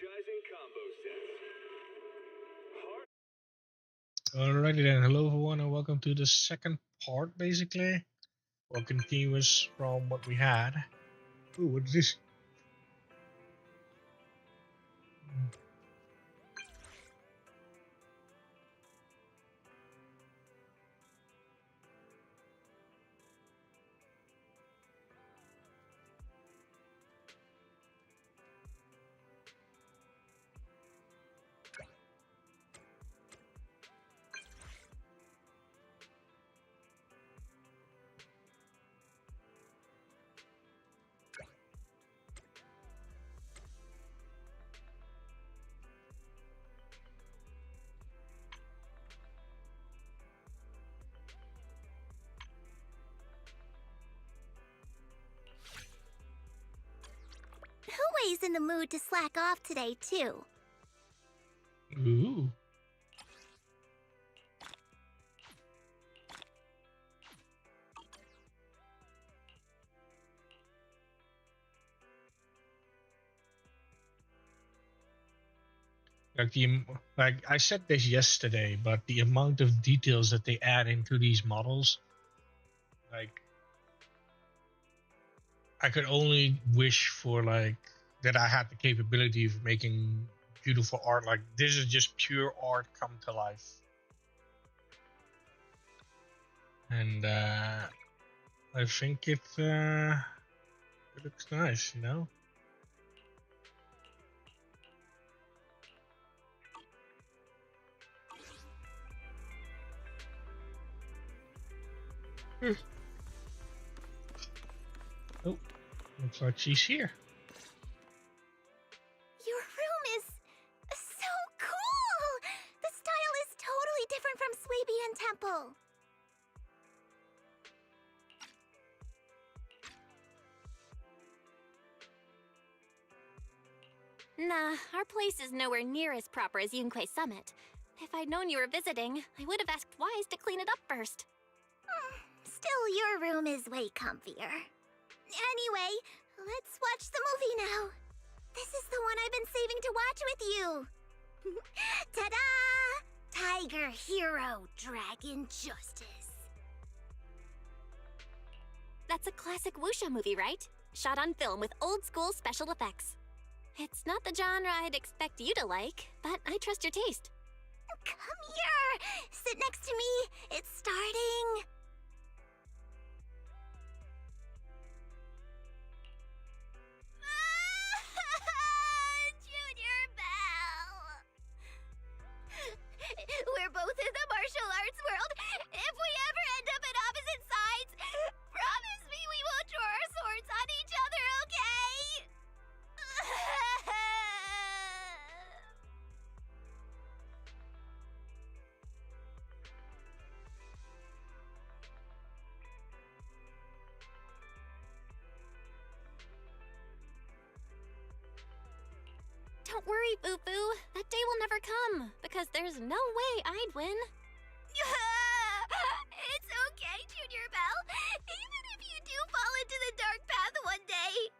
energizing combo sets. Alrighty then, hello everyone and welcome to the second part basically. Or continuous from what we had. Ooh, what is this? Huwei's in the mood to slack off today, too. Ooh. Like I said this yesterday, but the amount of details that they add into these models, like I could only wish for like that I had the capability of making beautiful art. Like this is just pure art come to life. And I think it looks nice, you know? Oh, looks like she's here. Your room is so cool! The style is totally different from Swabian Temple. Nah, our place is nowhere near as proper as Yunque Summit. If I'd known you were visiting, I would have asked Wise to clean it up first. Still, your room is way comfier. Anyway, let's watch the movie now. This is the one I've been saving to watch with you. Ta-da! Tiger Hero Dragon Justice. That's a classic wuxia movie, right? Shot on film with old-school special effects. It's not the genre I'd expect you to like, but I trust your taste. Come here! Sit next to me. It's starting. Junior Bell! We're both in the martial arts world. If we ever end up at opposite sides, promise me we won't draw our swords on each other, okay? Don't worry, Boo-Boo. That day will never come, because there's no way I'd win. It's okay, Junior Bell. Even if you do fall into the dark path one day,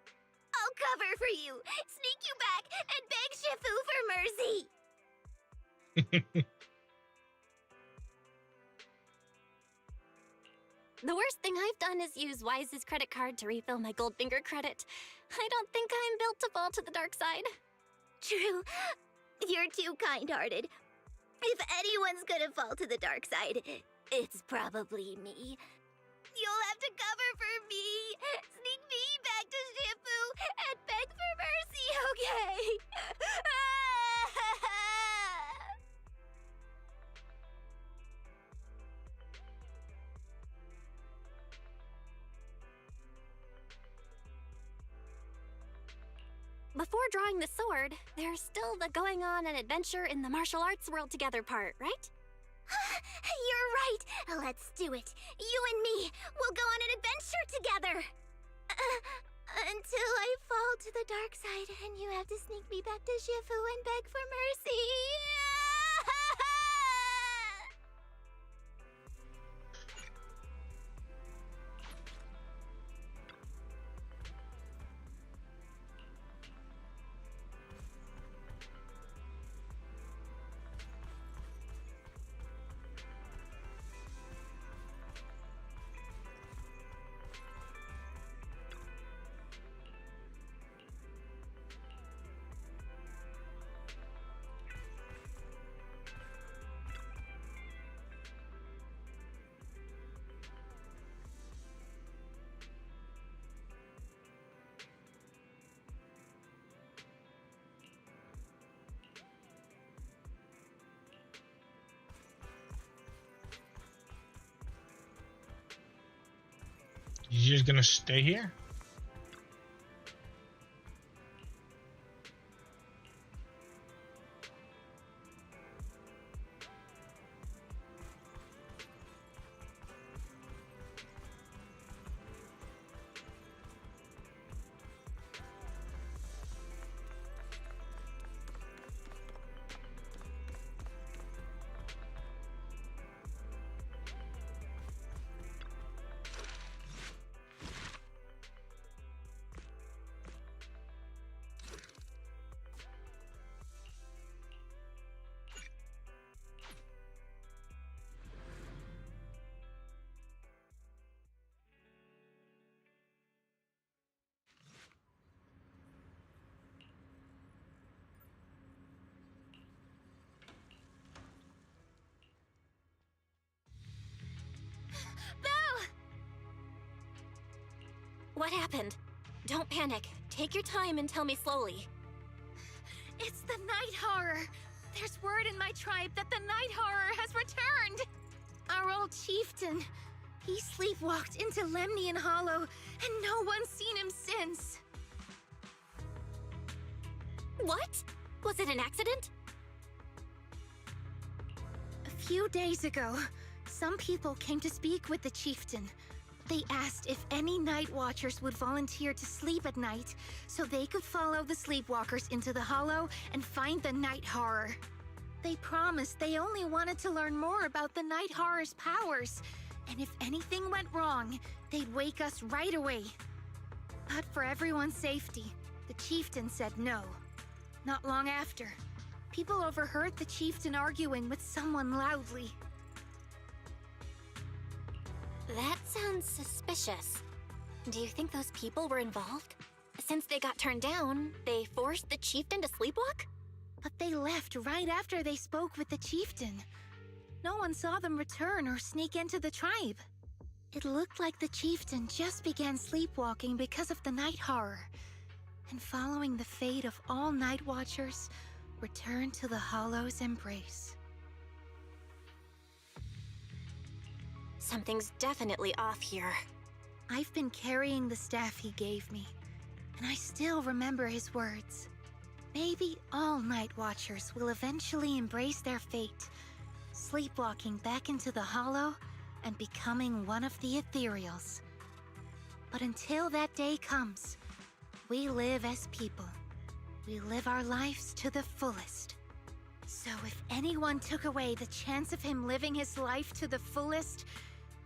I'll cover for you, sneak you back, and beg Shifu for mercy. The worst thing I've done is use Wise's credit card to refill my Goldfinger credit. I don't think I'm built to fall to the dark side. True. You're too kind-hearted. If anyone's gonna fall to the dark side, it's probably me. You'll have to cover for me, sneak me back to Shifu, and beg for mercy, okay? Before drawing the sword, there's still the going on an adventure in the martial arts world together part, right? You're right. Let's do it. You and me, we'll go on an adventure together. Until I fall to the dark side and you have to sneak me back to Shifu and beg for mercy. just gonna stay here? What happened? Don't panic. Take your time and tell me slowly. It's the Night Horror. There's word in my tribe that the Night Horror has returned. Our old chieftain. He sleepwalked into Lemnian Hollow, and no one's seen him since. What? Was it an accident? A few days ago, some people came to speak with the chieftain. They asked if any night watchers would volunteer to sleep at night so they could follow the sleepwalkers into the hollow and find the Night Horror. They promised they only wanted to learn more about the Night Horror's powers, and if anything went wrong, they'd wake us right away. But for everyone's safety, the chieftain said no. Not long after, people overheard the chieftain arguing with someone loudly. That sounds suspicious. Do you think those people were involved? Since they got turned down, they forced the chieftain to sleepwalk? But they left right after they spoke with the chieftain. No one saw them return or sneak into the tribe. It looked like the chieftain just began sleepwalking because of the Night Horror, and following the fate of all night watchers, returned to the Hollow's embrace. Something's definitely off here. I've been carrying the staff he gave me, and I still remember his words. Maybe all night watchers will eventually embrace their fate, sleepwalking back into the Hollow and becoming one of the Ethereals. But until that day comes, we live as people. We live our lives to the fullest. So if anyone took away the chance of him living his life to the fullest,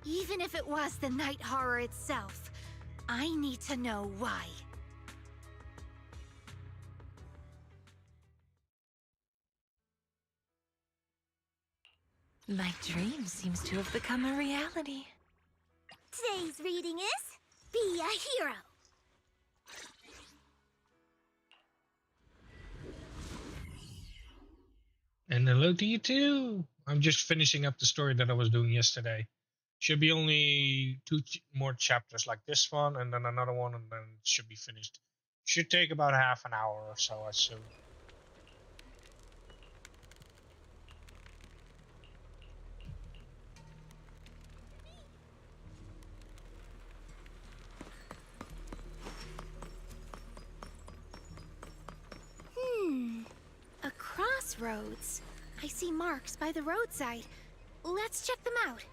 even if it was the Night Horror itself, I need to know why. My dream seems to have become a reality. Today's reading is Be a Hero. And hello to you too. I'm just finishing up the story that I was doing yesterday. Should be only two more chapters like this one, and then another one, and then it should be finished. Should take about half an hour or so, I assume. A crossroads. I see marks by the roadside. Let's check them out.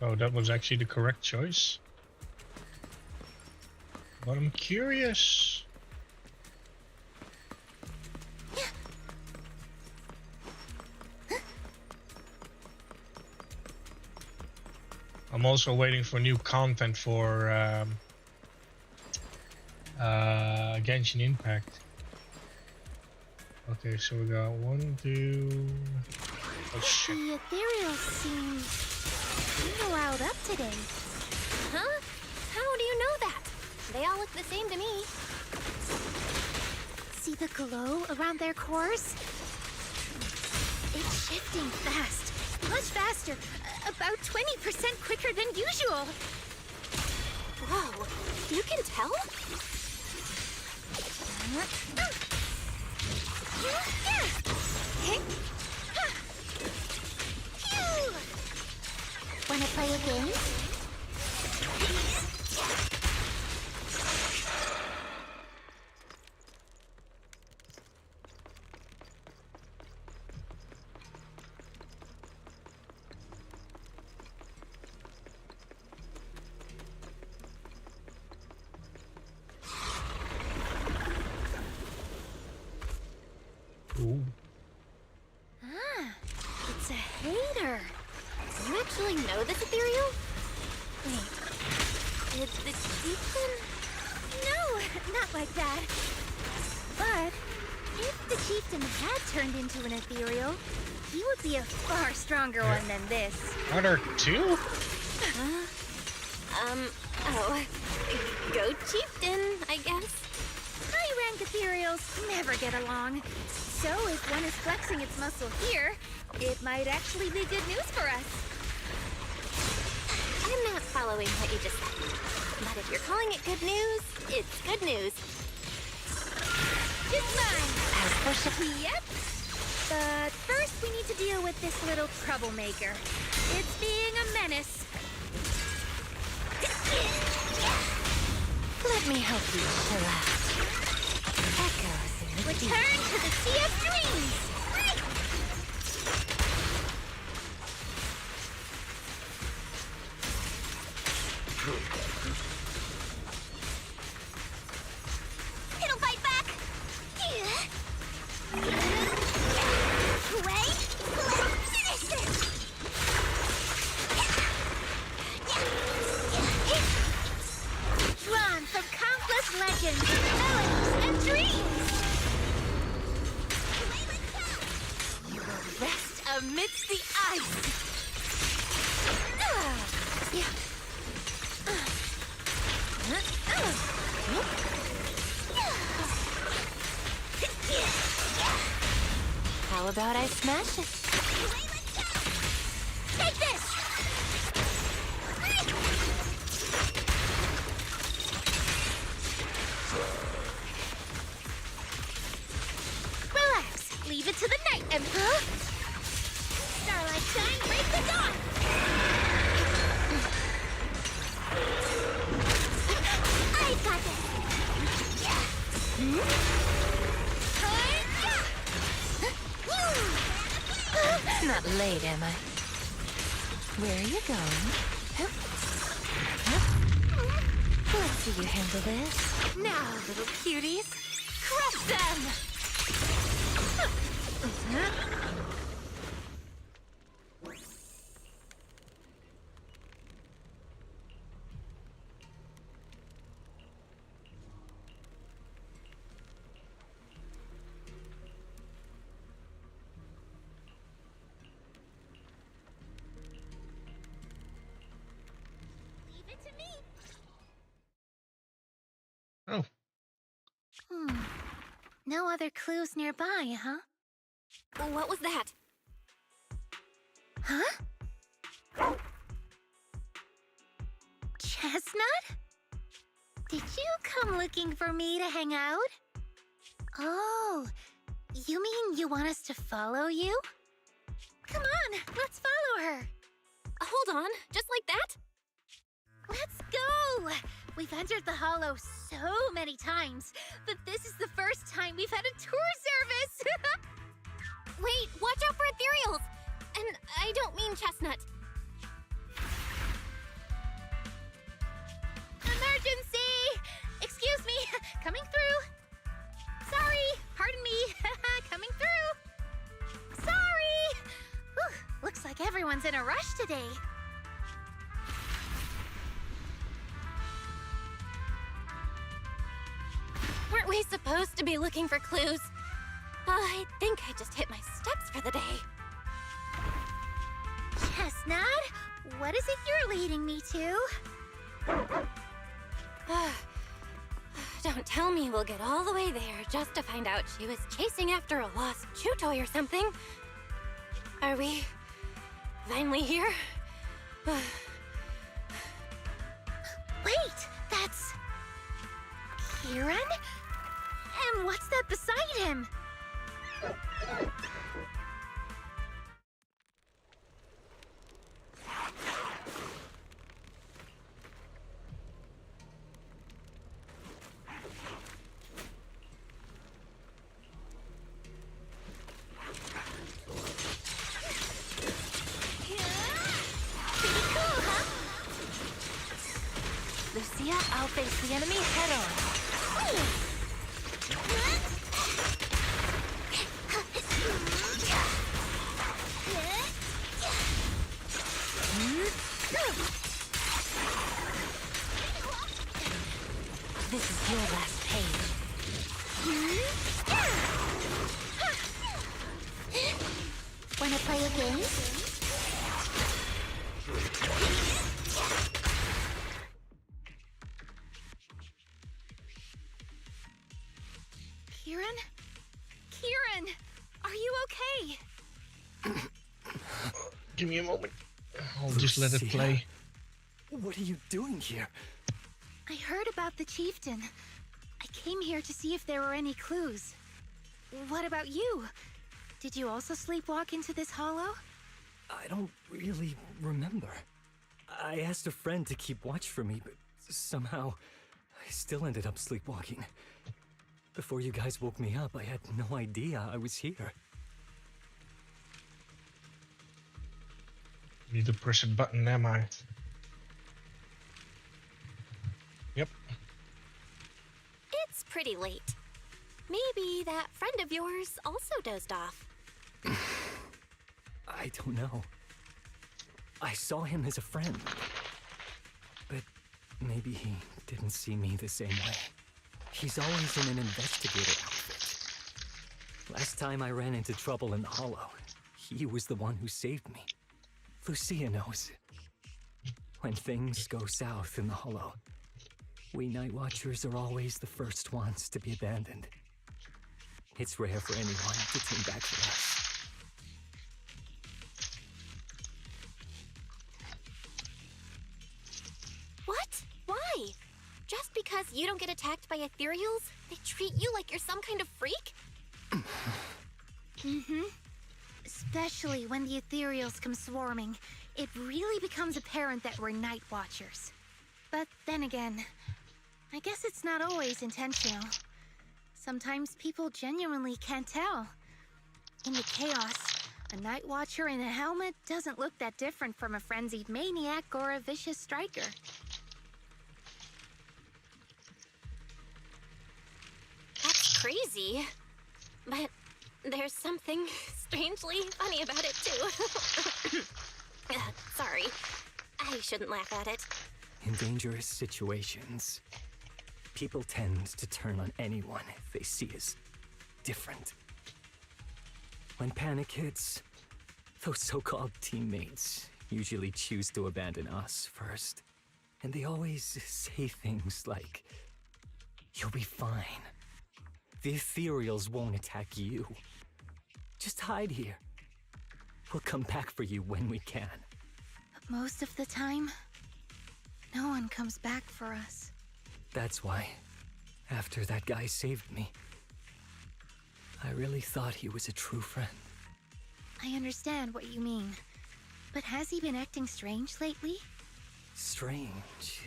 Oh, that was actually the correct choice. But I'm curious. I'm also waiting for new content for Genshin Impact. Okay, so we got 1, 2. Oh shit. The ethereal seems kinda riled up today. Huh? How do you know that? They all look the same to me. See the glow around their cores? It's shifting fast, Much faster. About 20% quicker than usual. Whoa, you can tell? Wanna play a game? Ooh. It's a hater. Do you actually know this ethereal? Wait, did the chieftain? No, not like that. But if the chieftain had turned into an ethereal, he would be a far stronger one than this. Are there two? Oh, go chieftain, I guess. High-rank ethereals never get along. So if one is flexing its muscle here, it might actually be good news for us. I'm not following what you just said. But if you're calling it good news, it's good news. It's mine! As for Yep. But first we need to deal with this little troublemaker. It's being a menace. let me help you chill out. Echoes in the deep. Return to the Sea of Dreams! It'll bite back! Wait! Let's finish this! Drawn from countless legends, melodies, and dreams! You will rest amidst the ice. How about I smash it? Take this! Relax. Leave it to the night, Emperor. Starlight shine, break the dawn! I got this! Not late, am I? Where are you going? Hup. Hup. Let's see you handle this. Now, little cuties, crush them! Leave it to me! Oh, No other clues nearby, huh? What was that? Huh? Chestnut? Did you come looking for me to hang out? Oh, you mean you want us to follow you? Come on, let's follow her. Hold on, just like that? Let's go! We've entered the Hollow so many times, but this is the first time we've had a tour service! Wait, watch out for ethereals! And I don't mean Chestnut. Emergency! Excuse me, coming through. Sorry, pardon me, coming through. Sorry! Whew, looks like everyone's in a rush today. Weren't we supposed to be looking for clues? I think I just hit my steps for the day. Chestnut, what is it you're leading me to? Don't tell me we'll get all the way there just to find out she was chasing after a lost chew toy or something. Are we Finally here? Wait, that's... Kieran? And what's that beside him? Lucia, I'll face the enemy head on. This is your last page. Wanna play a game? Kieran? Kieran! Are you okay? Give me a moment. I'll just let it play. What are you doing here? I heard about the chieftain. I came here to see if there were any clues. What about you? Did you also sleepwalk into this hollow? I don't really remember. I asked a friend to keep watch for me, but somehow I still ended up sleepwalking. Before you guys woke me up, I had no idea I was here. Need to press a button, am I? Yep. It's pretty late. Maybe that friend of yours also dozed off. I don't know. I saw him as a friend. But maybe he didn't see me the same way. He's always in an investigator outfit. Last time I ran into trouble in the Hollow, he was the one who saved me. Lucia knows. When things go south in the Hollow, we Night Watchers are always the first ones to be abandoned. It's rare for anyone to turn back for us. What? Why? Just because you don't get attacked by ethereals, they treat you like you're some kind of freak? Mm-hmm. Especially when the ethereals come swarming, it really becomes apparent that we're Night Watchers. But then again, I guess it's not always intentional. Sometimes people genuinely can't tell. In the chaos, a Night Watcher in a helmet doesn't look that different from a frenzied maniac or a vicious striker. That's crazy. But there's something strangely funny about it, too. Sorry. I shouldn't laugh at it. In dangerous situations, people tend to turn on anyone they see as different. When panic hits, those so-called teammates usually choose to abandon us first. And they always say things like, "You'll be fine. The ethereals won't attack you. Just hide here. We'll come back for you when we can." But most of the time, no one comes back for us. That's why, after that guy saved me, I really thought he was a true friend. I understand what you mean. But has he been acting strange lately? Strange.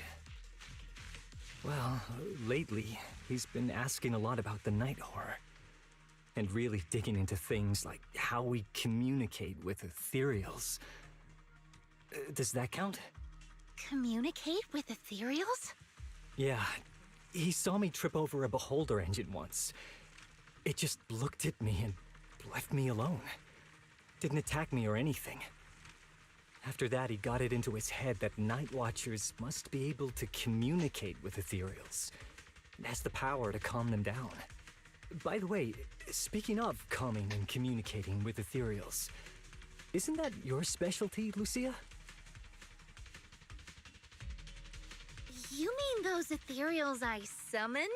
Well, lately, he's been asking a lot about the night horror. And really digging into things like how we communicate with ethereals. Does that count? Communicate with ethereals? Yeah, he saw me trip over a beholder engine once. It just looked at me and left me alone. Didn't attack me or anything. After that, he got it into his head that Night Watchers must be able to communicate with ethereals. It has the power to calm them down. By the way, speaking of calming and communicating with ethereals, isn't that your specialty, Lucia? You mean those ethereals I summoned?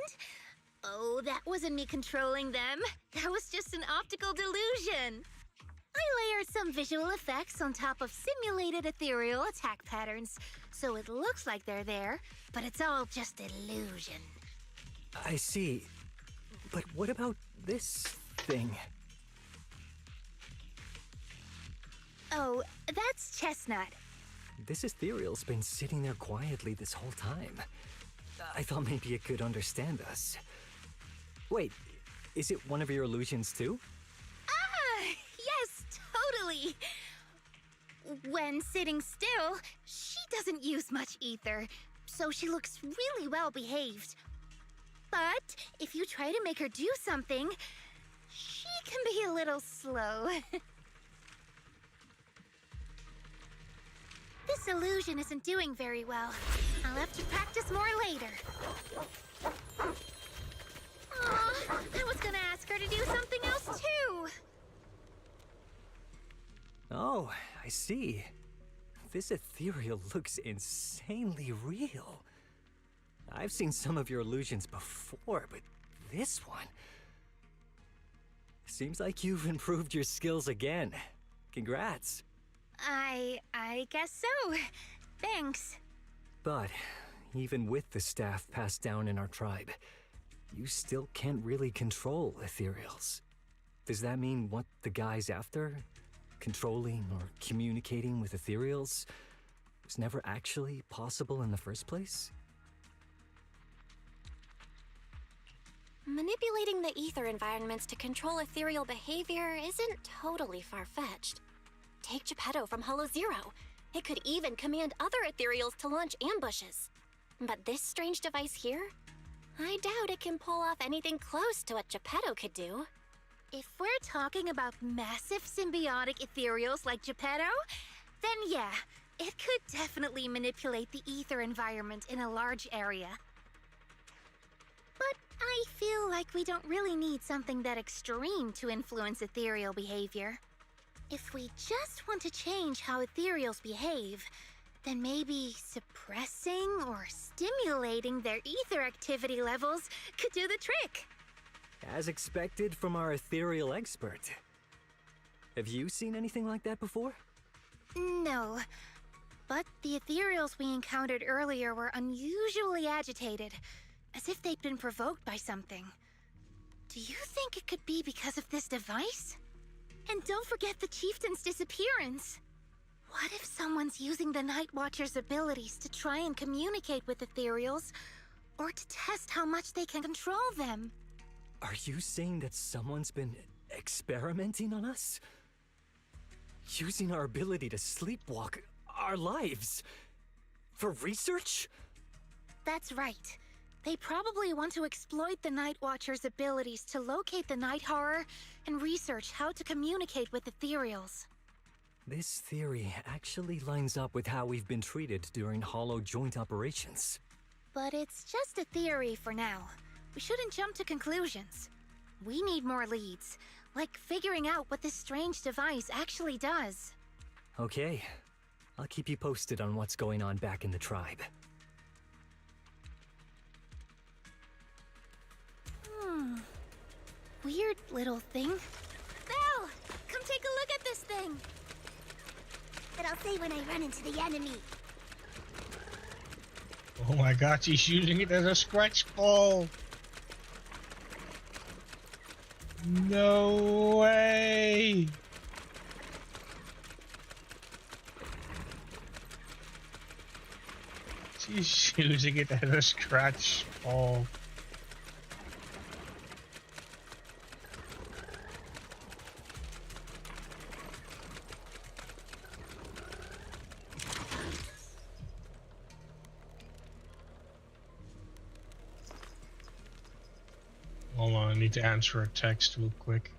Oh, that wasn't me controlling them. That was just an optical delusion. I layered some visual effects on top of simulated ethereal attack patterns, so it looks like they're there, but it's all just illusion. I see. But what about this thing? Oh, that's Chestnut. This ethereal's been sitting there quietly this whole time. I thought maybe it could understand us. Wait, is it one of your illusions too? Ah, yes, totally. When sitting still, she doesn't use much ether, so she looks really well behaved. But if you try to make her do something, she can be a little slow. This illusion isn't doing very well. I'll have to practice more later. Aw, I was gonna ask her to do something else too. Oh, I see. This ethereal looks insanely real. I've seen some of your illusions before, but this one... Seems like you've improved your skills again. Congrats. I guess so. Thanks. But even with the staff passed down in our tribe, you still can't really control ethereals. Does that mean what the guy's after, controlling or communicating with ethereals, was never actually possible in the first place? Manipulating the ether environments to control ethereal behavior isn't totally far-fetched. Take Geppetto from Hollow Zero. It could even command other ethereals to launch ambushes. But this strange device here? I doubt it can pull off anything close to what Geppetto could do. If we're talking about massive symbiotic ethereals like Geppetto, then yeah, it could definitely manipulate the ether environment in a large area. But I feel like we don't really need something that extreme to influence ethereal behavior. If we just want to change how ethereals behave, then maybe suppressing or stimulating their ether activity levels could do the trick. As expected from our ethereal expert. Have you seen anything like that before? No, but the ethereals we encountered earlier were unusually agitated, as if they'd been provoked by something. Do you think it could be because of this device? And don't forget the chieftain's disappearance. What if someone's using the Night Watcher's abilities to try and communicate with ethereals, or to test how much they can control them? Are you saying that someone's been experimenting on us? Using our ability to sleepwalk our lives? For research? That's right. They probably want to exploit the Night Watcher's abilities to locate the Night Horror and research how to communicate with ethereals. This theory actually lines up with how we've been treated during Hollow joint operations. But it's just a theory for now. We shouldn't jump to conclusions. We need more leads, like figuring out what this strange device actually does. Okay, I'll keep you posted on what's going on back in the tribe. Weird little thing. Belle! Come take a look at this thing! But I'll say when I run into the enemy. Oh my god, she's using it as a scratch ball. No way. She's using it as a scratch ball. Hold on, I need to answer a text real quick.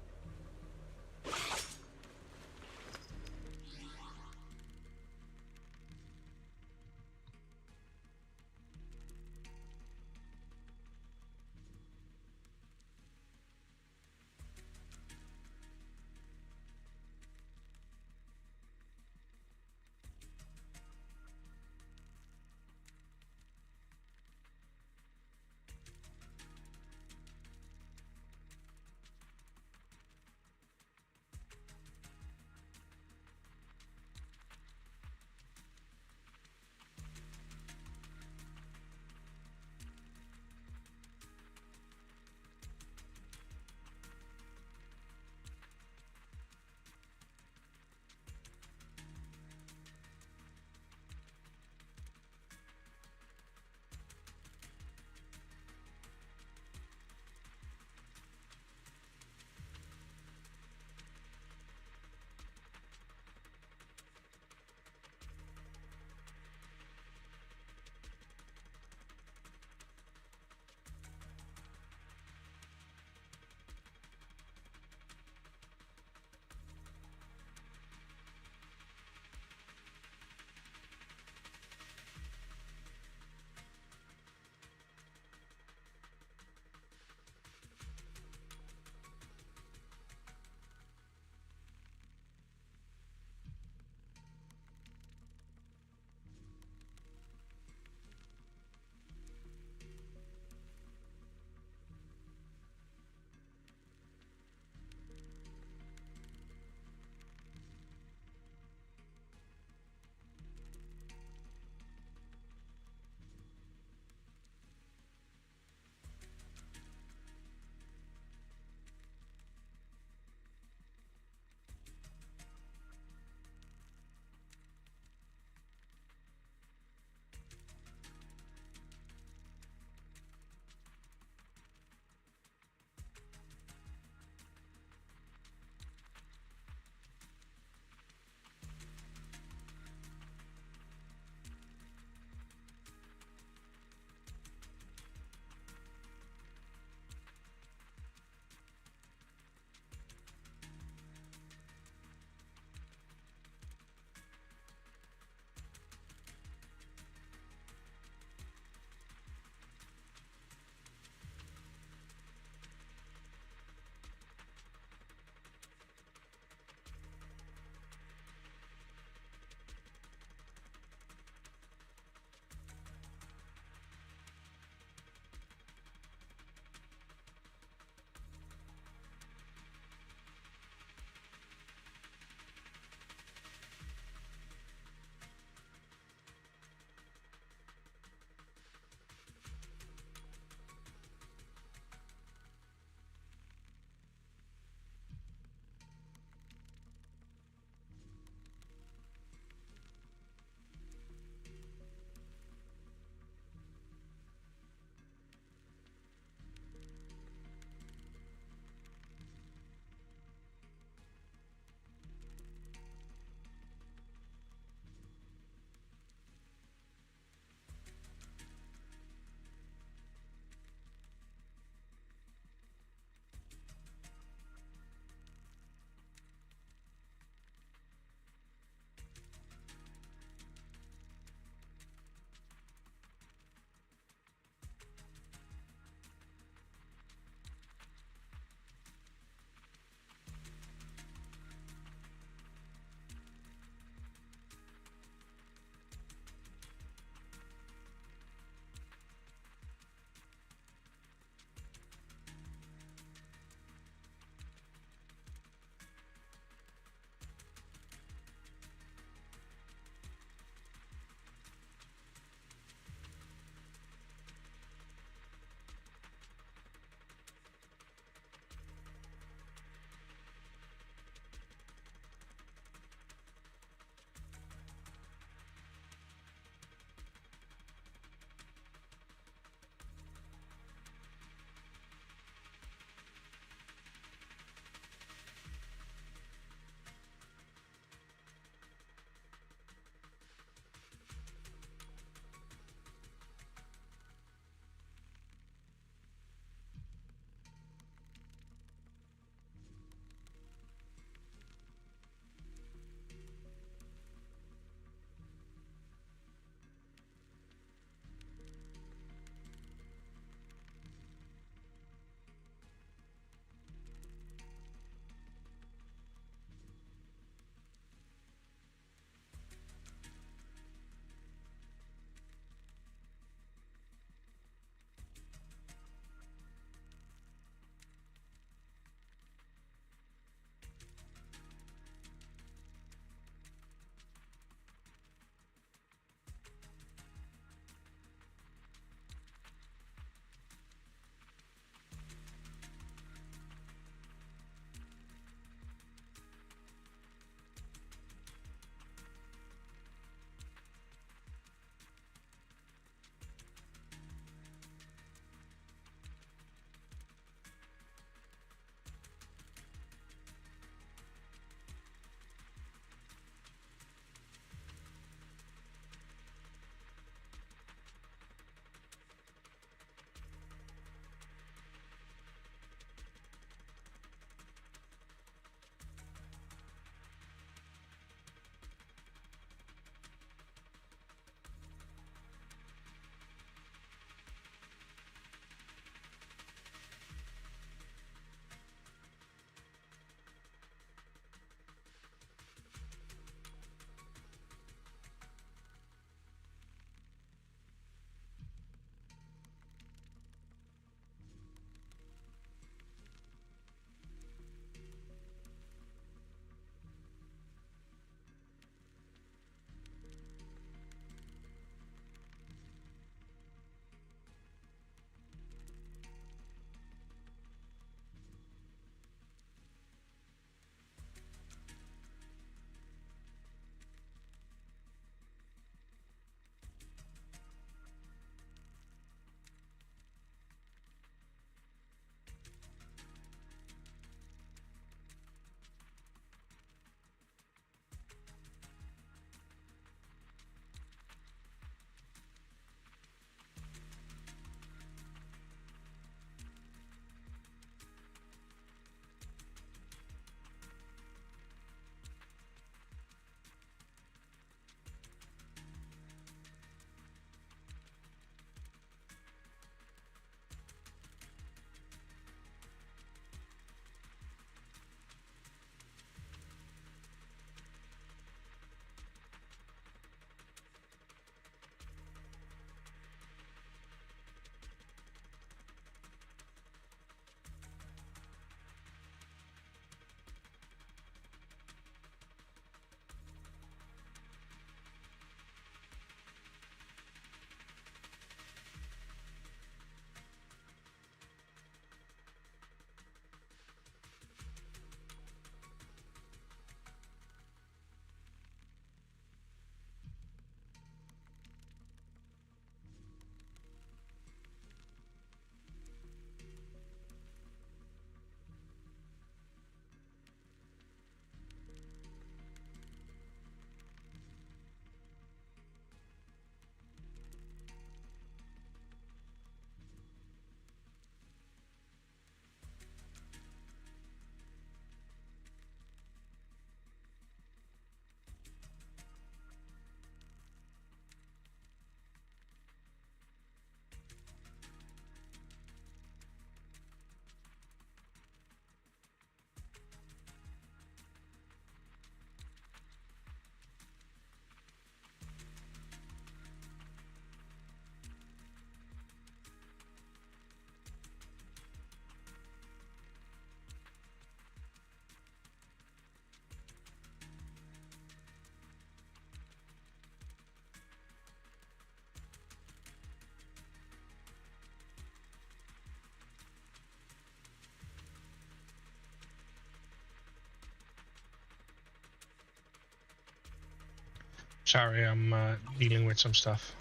Sorry, I'm dealing with some stuff.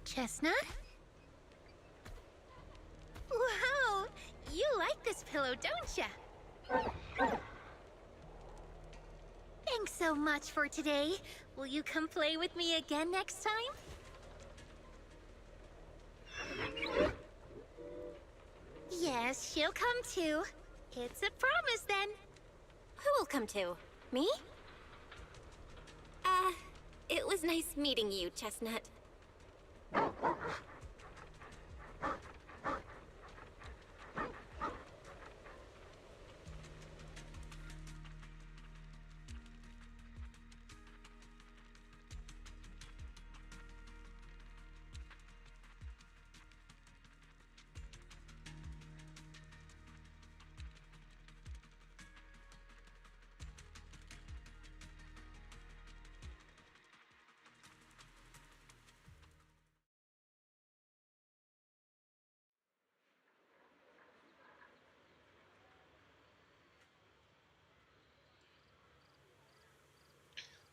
Chestnut? Wow! You like this pillow, don't ya? Thanks so much for today. Will you come play with me again next time? Yes, she'll come too. It's a promise then. Who will come to? Me? It was nice meeting you, Chestnut.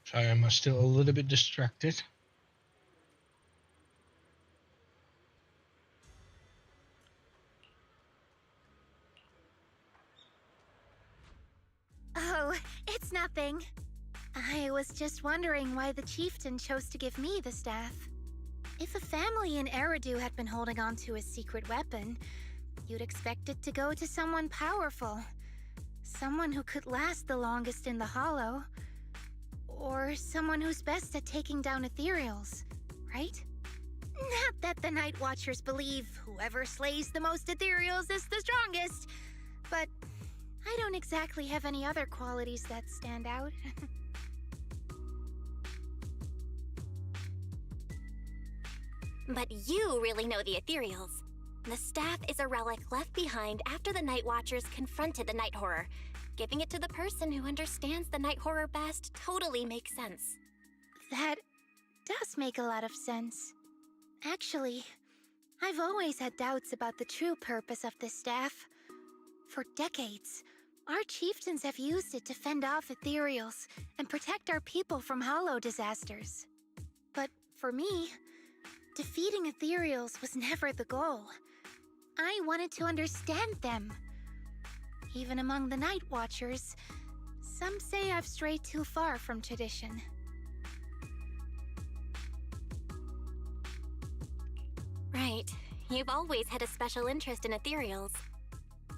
Sorry, I'm still a little bit distracted. Oh, it's nothing. I was just wondering why the chieftain chose to give me the staff. If a family in Eridu had been holding on to a secret weapon, you'd expect it to go to someone powerful. Someone who could last the longest in the Hollow. Or someone who's best at taking down ethereals, right? Not that the Night Watchers believe whoever slays the most ethereals is the strongest, but I don't exactly have any other qualities that stand out. But you really know the ethereals. The staff is a relic left behind after the Night Watchers confronted the Night Horror. Giving it to the person who understands the Night Horror best totally makes sense. That does make a lot of sense. Actually, I've always had doubts about the true purpose of this staff. For decades, our chieftains have used it to fend off ethereals and protect our people from hollow disasters. But for me, defeating ethereals was never the goal. I wanted to understand them. Even among the Night Watchers, some say I've strayed too far from tradition. Right. You've always had a special interest in ethereals.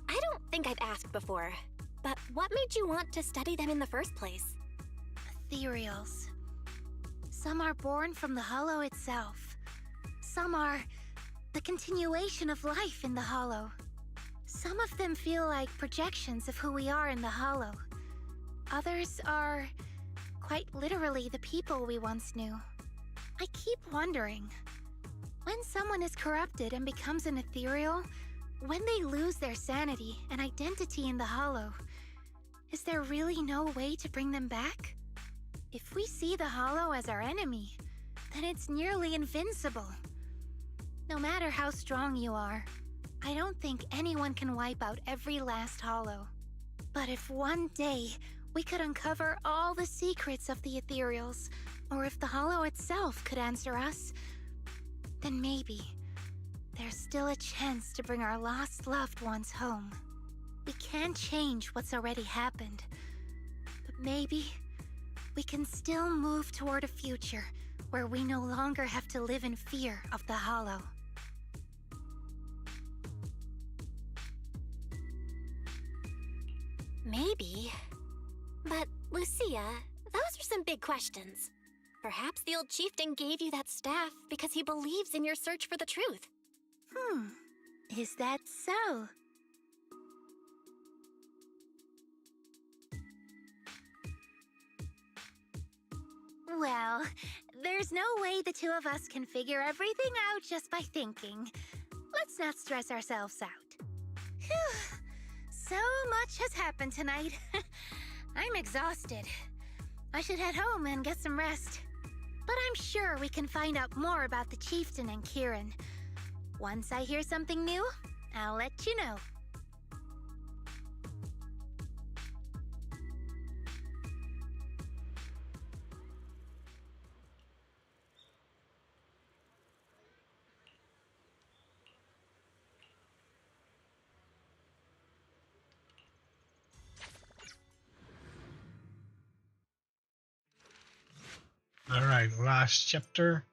I don't think I've asked before, but what made you want to study them in the first place? Ethereals. Some are born from the Hollow itself. Some are the continuation of life in the Hollow. Some of them feel like projections of who we are in the Hollow. Others are quite literally the people we once knew. I keep wondering, when someone is corrupted and becomes an ethereal, when they lose their sanity and identity in the Hollow, is there really no way to bring them back? If we see the Hollow as our enemy, then it's nearly invincible. No matter how strong you are, I don't think anyone can wipe out every last Hollow. But if one day we could uncover all the secrets of the ethereals, or if the Hollow itself could answer us, then maybe there's still a chance to bring our lost loved ones home. We can't change what's already happened, but maybe we can still move toward a future where we no longer have to live in fear of the Hollow. Maybe. But, Lucia, those are some big questions. Perhaps the old chieftain gave you that staff because he believes in your search for the truth. Is that so? Well, there's no way the two of us can figure everything out just by thinking. Let's not stress ourselves out. Phew. So much has happened tonight. I'm exhausted. I should head home and get some rest. But I'm sure we can find out more about the chieftain and Kieran. Once I hear something new, I'll let you know. Alright, last chapter.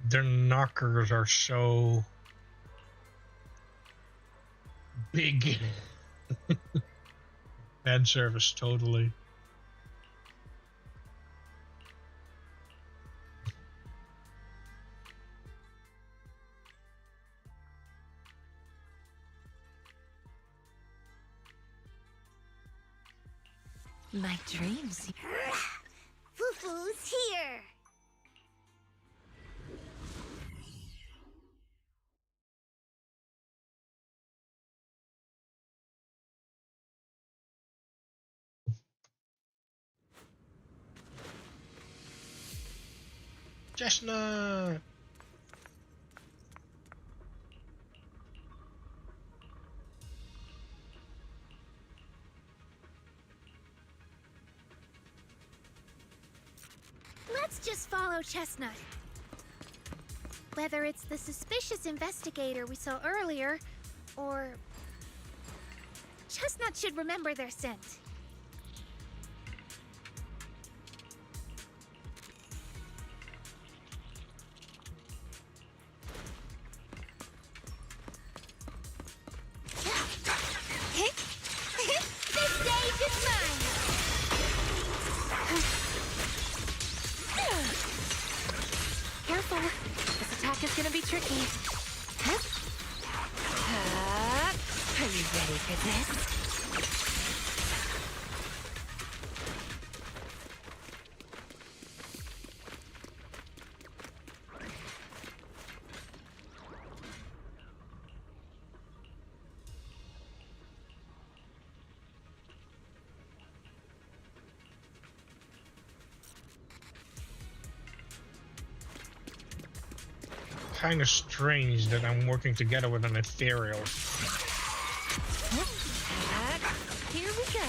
Their knockers are so big. Bad service, totally. My dreams. Foo-foo's here! Chestnut! Let's just follow Chestnut. Whether it's the suspicious investigator we saw earlier, or... Chestnut should remember their scent. This stage is mine! Careful. This attack is gonna be tricky. Hup. Hup. Are you ready for this? Kind of strange that I'm working together with an ethereal. Here we go.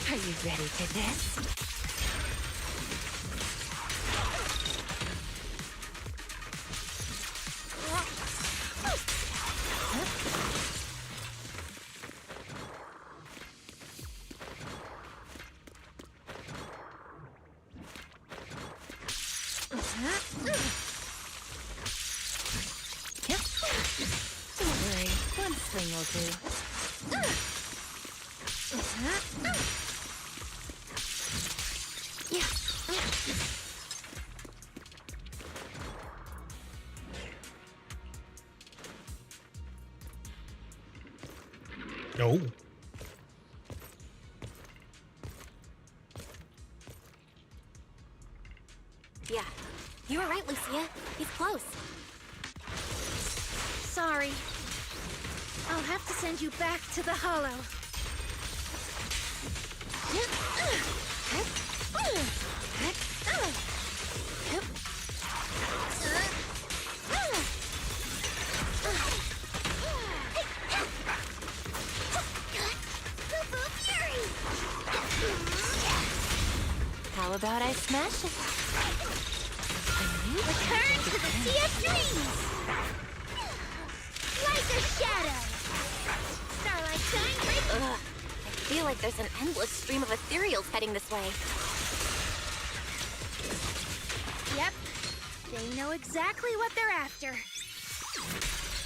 Are you ready for this? Don't worry, one swing will do. No. Yeah, You were right, Lucia. He's close. Sorry. I'll have to send you back to the Hollow. How about I smash it? Return to the Sea of Dreams! Like a shadow! Starlight shine break! Ugh. I feel like there's an endless stream of ethereals heading this way. Yep. They know exactly what they're after.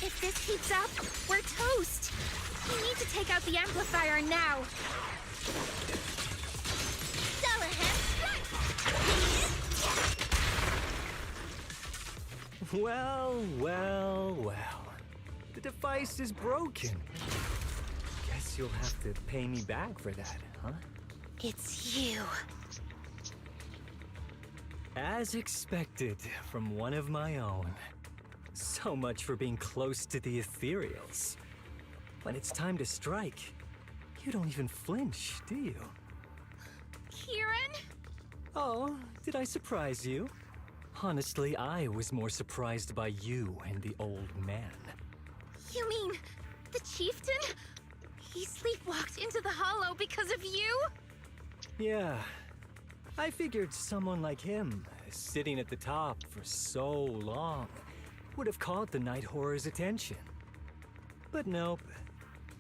If this keeps up, we're toast. We need to take out the amplifier now. Well, well, well. The device is broken. Guess you'll have to pay me back for that, huh? It's you. As expected from one of my own. So much for being close to the ethereals. When it's time to strike, you don't even flinch, do you? Kieran? Oh, did I surprise you? Honestly, I was more surprised by you and the old man. You mean the chieftain? He sleepwalked into the Hollow because of you? Yeah. I figured someone like him, sitting at the top for so long, would have caught the Night Horror's attention. But nope.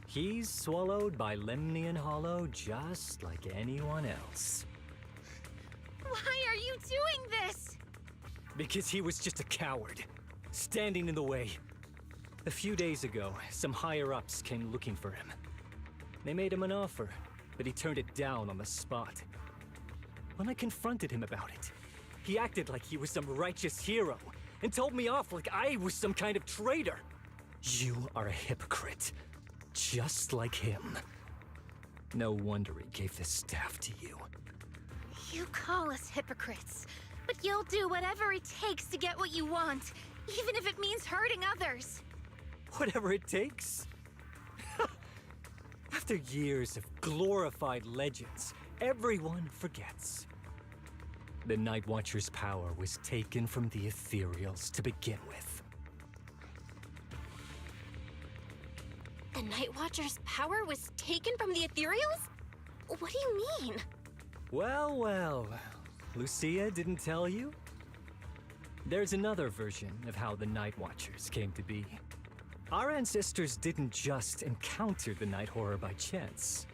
He's swallowed by Lemnian Hollow just like anyone else. Why are you doing this? Because he was just a coward, standing in the way. A few days ago, some higher-ups came looking for him. They made him an offer, but he turned it down on the spot. When I confronted him about it, he acted like he was some righteous hero and told me off like I was some kind of traitor. You are a hypocrite, just like him. No wonder he gave this staff to you. You call us hypocrites, but you'll do whatever it takes to get what you want, even if it means hurting others. Whatever it takes? After years of glorified legends, everyone forgets. The Night Watcher's power was taken from the ethereals to begin with. The Night Watcher's power was taken from the ethereals? What do you mean? Well, well. Lucia didn't tell you? There's another version of how the Night Watchers came to be. Our ancestors didn't just encounter the Night Horror by chance.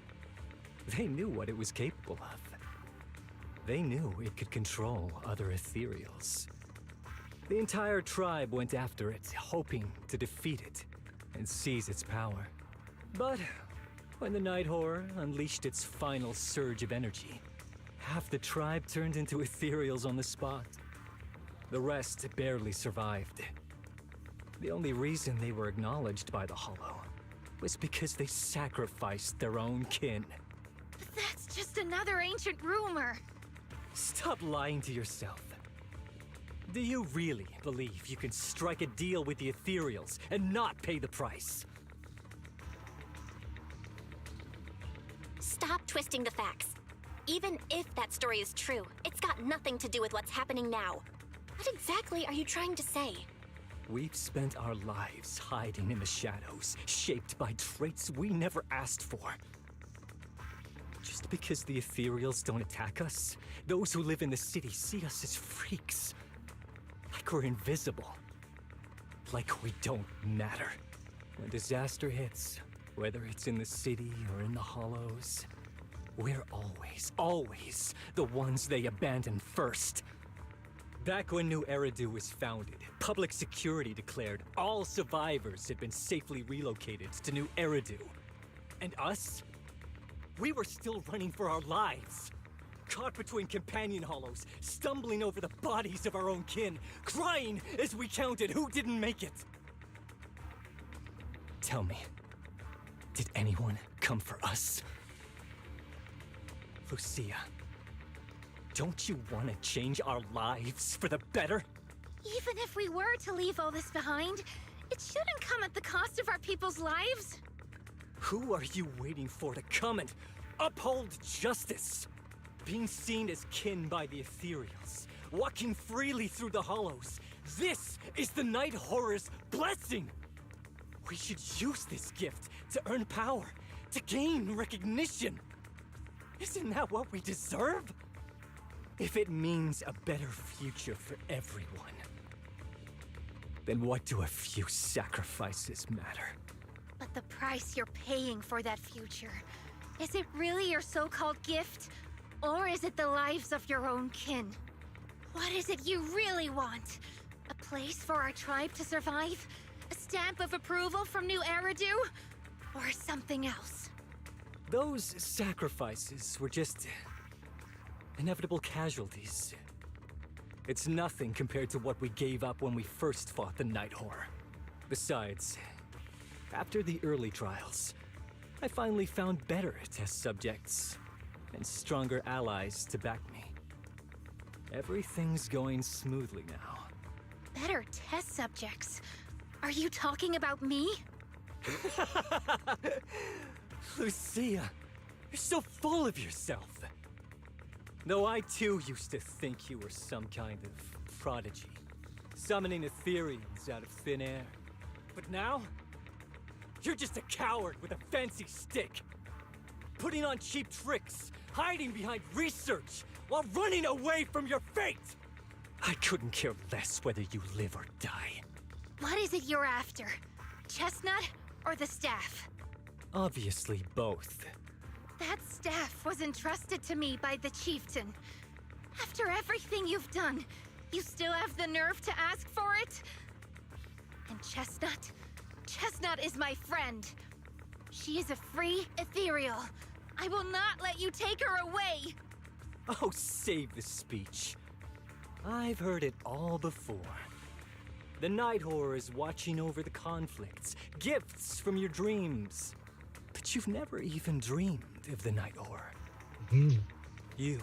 They knew what it was capable of. They knew it could control other ethereals. The entire tribe went after it, hoping to defeat it and seize its power. But when the Night Horror unleashed its final surge of energy, half the tribe turned into ethereals on the spot. The rest barely survived. The only reason they were acknowledged by the Hollow was because they sacrificed their own kin. But that's just another ancient rumor. Stop lying to yourself. Do you really believe you can strike a deal with the ethereals and not pay the price? Stop twisting the facts. Even if that story is true, it's got nothing to do with what's happening now. What exactly are you trying to say? We've spent our lives hiding in the shadows, shaped by traits we never asked for. Just because the ethereals don't attack us, those who live in the city see us as freaks. Like we're invisible. Like we don't matter. When disaster hits, whether it's in the city or in the hollows, we're always the ones they abandon first. Back when New Eridu was founded, public security declared all survivors had been safely relocated to New Eridu. And us? We were still running for our lives. Caught between companion hollows, stumbling over the bodies of our own kin, crying as we counted who didn't make it. Tell me, did anyone come for us? Lucia, don't you want to change our lives for the better? Even if we were to leave all this behind, it shouldn't come at the cost of our people's lives. Who are you waiting for to come and uphold justice? Being seen as kin by the ethereals, walking freely through the hollows. This is the Night Horror's blessing! We should use this gift to earn power, to gain recognition. Isn't that what we deserve? If it means a better future for everyone, then what do a few sacrifices matter? But the price you're paying for that future, is it really your so-called gift? Or is it the lives of your own kin? What is it you really want? A place for our tribe to survive? A stamp of approval from New Eridu? Or something else? Those sacrifices were just inevitable casualties. It's nothing compared to what we gave up when we first fought the Night Horror. Besides, after the early trials, I finally found better test subjects and stronger allies to back me. Everything's going smoothly now. Better test subjects? Are you talking about me? Lucia, you're so full of yourself. Though I too used to think you were some kind of prodigy, summoning Ethereans out of thin air. But now, you're just a coward with a fancy stick, putting on cheap tricks, hiding behind research, while running away from your fate! I couldn't care less whether you live or die. What is it you're after? Chestnut or the staff? Obviously both. That staff was entrusted to me by the chieftain. After everything you've done, you still have the nerve to ask for it? And Chestnut? Chestnut is my friend. She is a free ethereal. I will not let you take her away! Oh, save the speech. I've heard it all before. The Night Horror is watching over the conflicts, gifts from your dreams. But you've never even dreamed of the Night Horror. You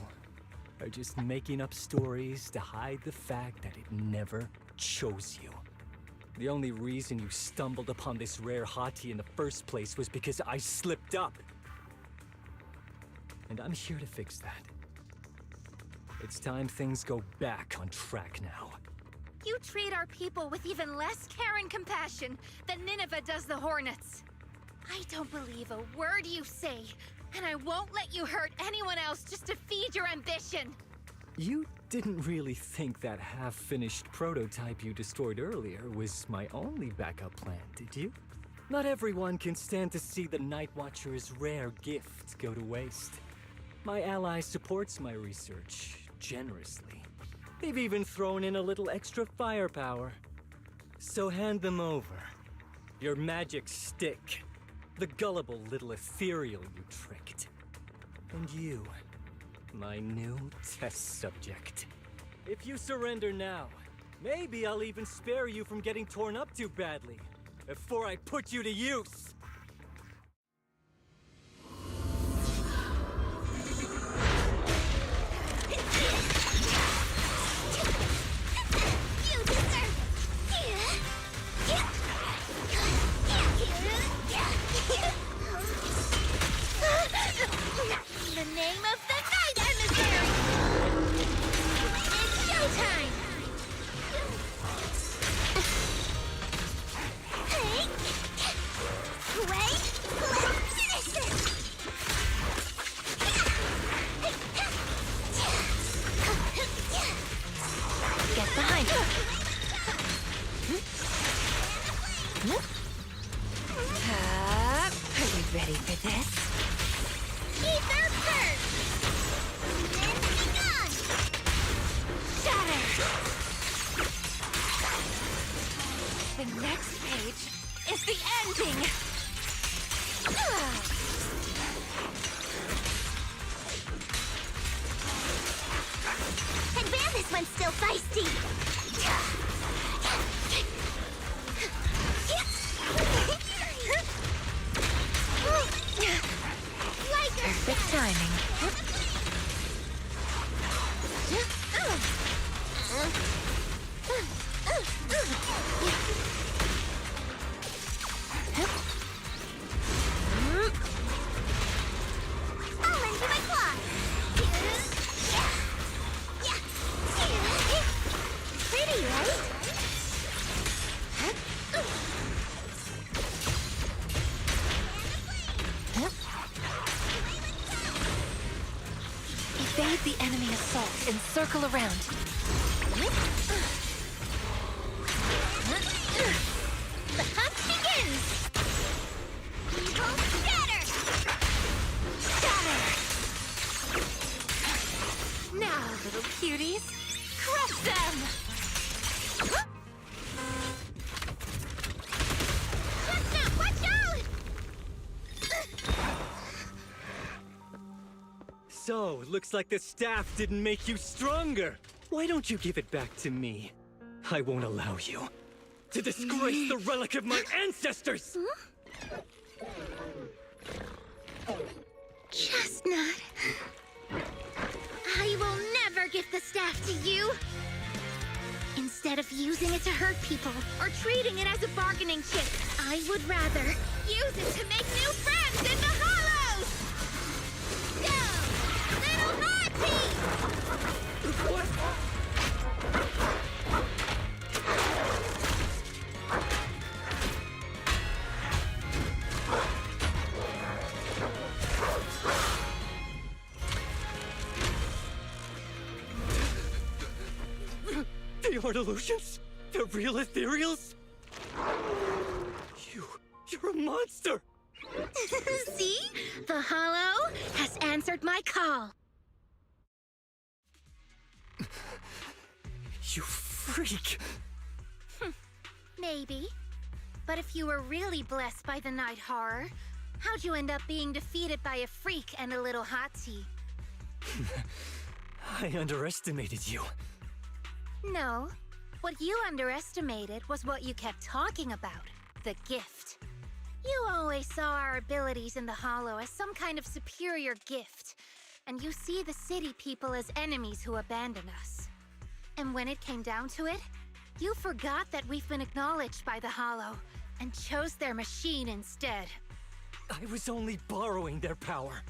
are just making up stories to hide the fact that it never chose you. The only reason you stumbled upon this rare hottie in the first place was because I slipped up. And I'm here to fix that. It's time things go back on track now. You treat our people with even less care and compassion than Nineveh does the Hornets. I don't believe a word you say, and I won't let you hurt anyone else just to feed your ambition. You didn't really think that half-finished prototype you destroyed earlier was my only backup plan, did you? Not everyone can stand to see the Night Watcher's rare gift go to waste. My ally supports my research generously. They've even thrown in a little extra firepower. So hand them over. Your magic stick. The gullible little ethereal you tricked. And you, my new test subject. If you surrender now, maybe I'll even spare you from getting torn up too badly before I put you to use. The name of the night emissary! It's showtime! Wait, let's finish this! Get behind her. Are you ready for this? Ether first! Then be gone! Shatter! The next page is the ending! And this one's still feisty. Perfect timing. Evade the enemy assault and circle around. The hunt begins! Evil scatter! Scatter! Now, little cuties, crush them! Chestnut, watch out! So, looks like the staff didn't make you stronger. Why don't you give it back to me? I won't allow you to disgrace the relic of my ancestors! Chestnut. I will never give the staff to you. Instead of using it to hurt people or treating it as a bargaining chip, I would rather use it to make new friends in the hollows! Go, little Hottie! What? They aren't illusions? They're real ethereals? You're a monster! See? The hollow has answered my call. You freak! Maybe. But if you were really blessed by the night horror, how'd you end up being defeated by a freak and a little hot tea? I underestimated you. No. What you underestimated was what you kept talking about. The gift. You always saw our abilities in the Hollow as some kind of superior gift. And you see the city people as enemies who abandon us. And when it came down to it, you forgot that we've been acknowledged by the Hollow and chose their machine instead. I was only borrowing their power.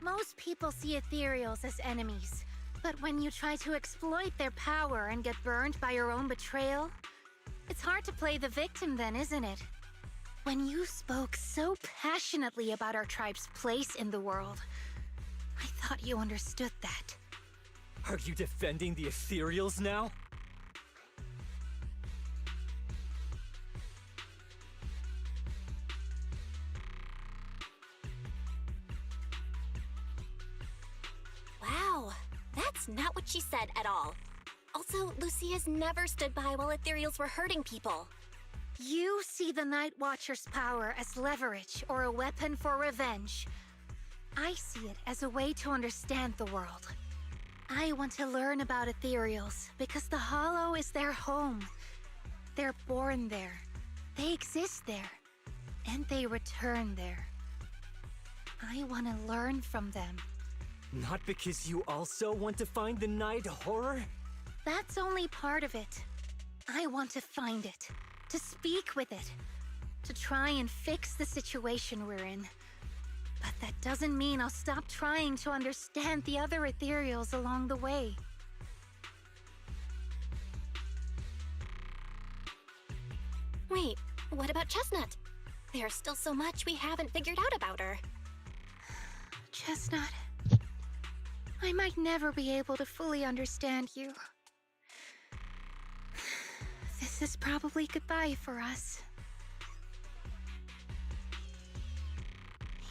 Most people see ethereals as enemies, but when you try to exploit their power and get burned by your own betrayal, it's hard to play the victim then, isn't it? When you spoke so passionately about our tribe's place in the world, I thought you understood that. Are you defending the ethereals now? Wow, that's not what she said at all. Also, Lucia's never stood by while ethereals were hurting people. You see the Night Watcher's power as leverage or a weapon for revenge. I see it as a way to understand the world. I want to learn about ethereals because the Hollow is their home. They're born there. They exist there. And they return there. I want to learn from them. Not because you also want to find the night horror? That's only part of it. I want to find it, to speak with it, to try and fix the situation we're in. But that doesn't mean I'll stop trying to understand the other ethereals along the way. Wait, what about Chestnut? There's still so much we haven't figured out about her. Chestnut, I might never be able to fully understand you. This is probably goodbye for us.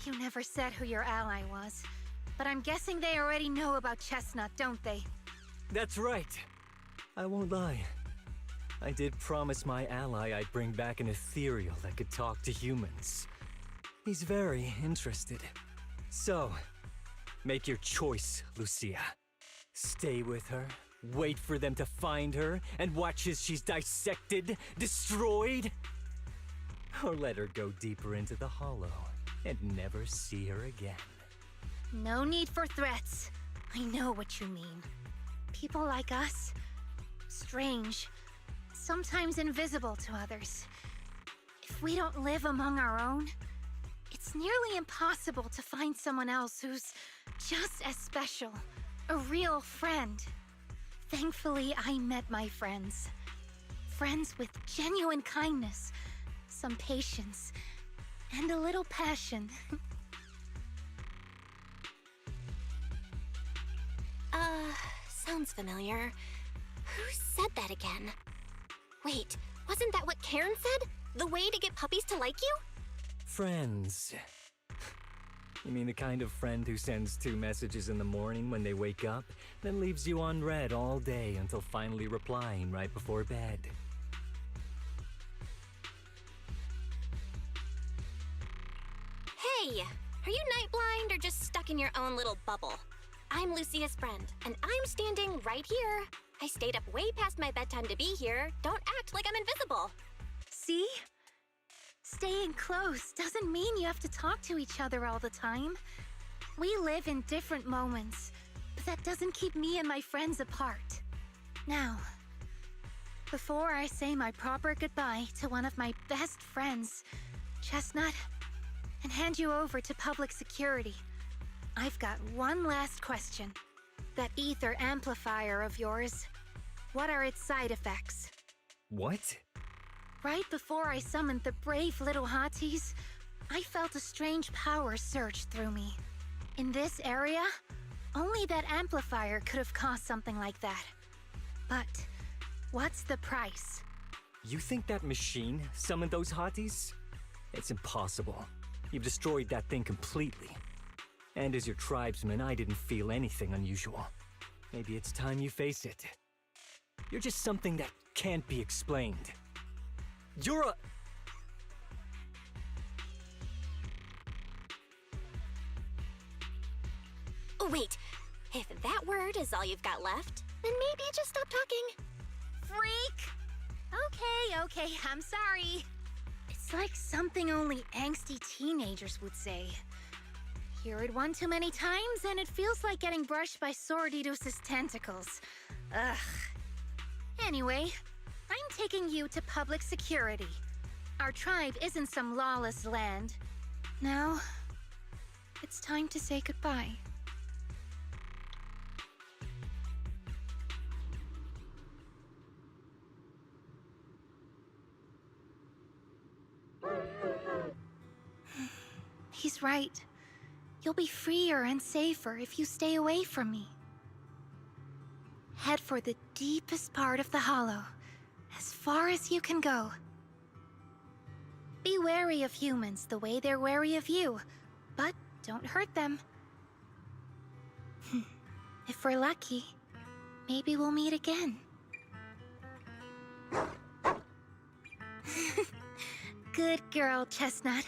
You never said who your ally was, but I'm guessing they already know about Chestnut, don't they? That's right. I won't lie. I did promise my ally I'd bring back an ethereal that could talk to humans. He's very interested. So, make your choice, Lucia. Stay with her, wait for them to find her, and watch as she's dissected, destroyed? Or let her go deeper into the Hollow and never see her again. No need for threats. I know what you mean. People like us, strange, sometimes invisible to others. If we don't live among our own, it's nearly impossible to find someone else who's just as special, a real friend. Thankfully, I met my friends. Friends with genuine kindness, some patience, and a little passion. sounds familiar. Who said that again? Wait, wasn't that what Karen said? The way to get puppies to like you? Friends. You mean the kind of friend who sends 2 messages in the morning when they wake up, then leaves you unread all day until finally replying right before bed? Hey, are you night blind or just stuck in your own little bubble? I'm Lucia's friend, and I'm standing right here. I stayed up way past my bedtime to be here. Don't act like I'm invisible. See? Staying close doesn't mean you have to talk to each other all the time. We live in different moments, but that doesn't keep me and my friends apart. Now, before I say my proper goodbye to one of my best friends, Chestnut, and hand you over to public security, I've got one last question. That ether amplifier of yours, what are its side effects? What? Right before I summoned the brave little hotties, I felt a strange power surge through me. In this area, only that amplifier could have caused something like that. But what's the price? You think that machine summoned those hotties? It's impossible. You've destroyed that thing completely. And as your tribesman, I didn't feel anything unusual. Maybe it's time you face it. You're just something that can't be explained. You're a... Oh, wait, if that word is all you've got left, then maybe just stop talking. Freak! Okay, I'm sorry. It's like something only angsty teenagers would say. Hear it one too many times, and it feels like getting brushed by Swordidus' tentacles. Ugh. Anyway, I'm taking you to public security. Our tribe isn't some lawless land. Now, it's time to say goodbye. He's right. You'll be freer and safer if you stay away from me. Head for the deepest part of the hollow, as far as you can go. Be wary of humans the way they're wary of you, but don't hurt them. If we're lucky, maybe we'll meet again. Good girl, Chestnut.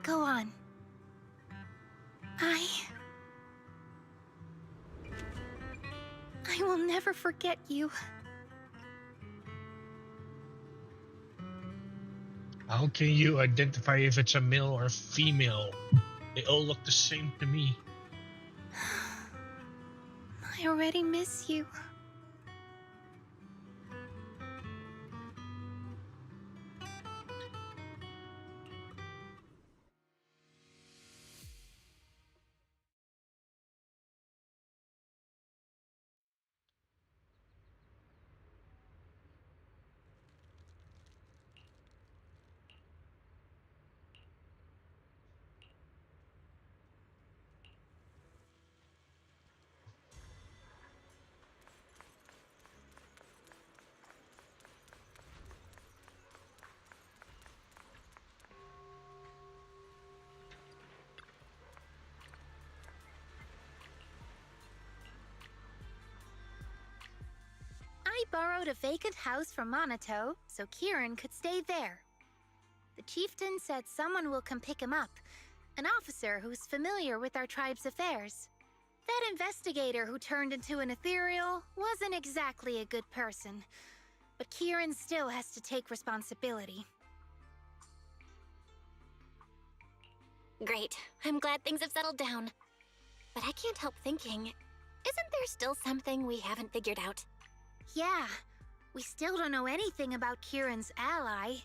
Go on. I will never forget you. How can you identify if it's a male or female? They all look the same to me. I already miss you. I borrowed a vacant house from Monato so Kieran could stay there. The chieftain said someone will come pick him up, an officer who's familiar with our tribe's affairs. That investigator who turned into an ethereal wasn't exactly a good person, but Kieran still has to take responsibility. Great, I'm glad things have settled down. But I can't help thinking, isn't there still something we haven't figured out? Yeah, we still don't know anything about Kieran's ally.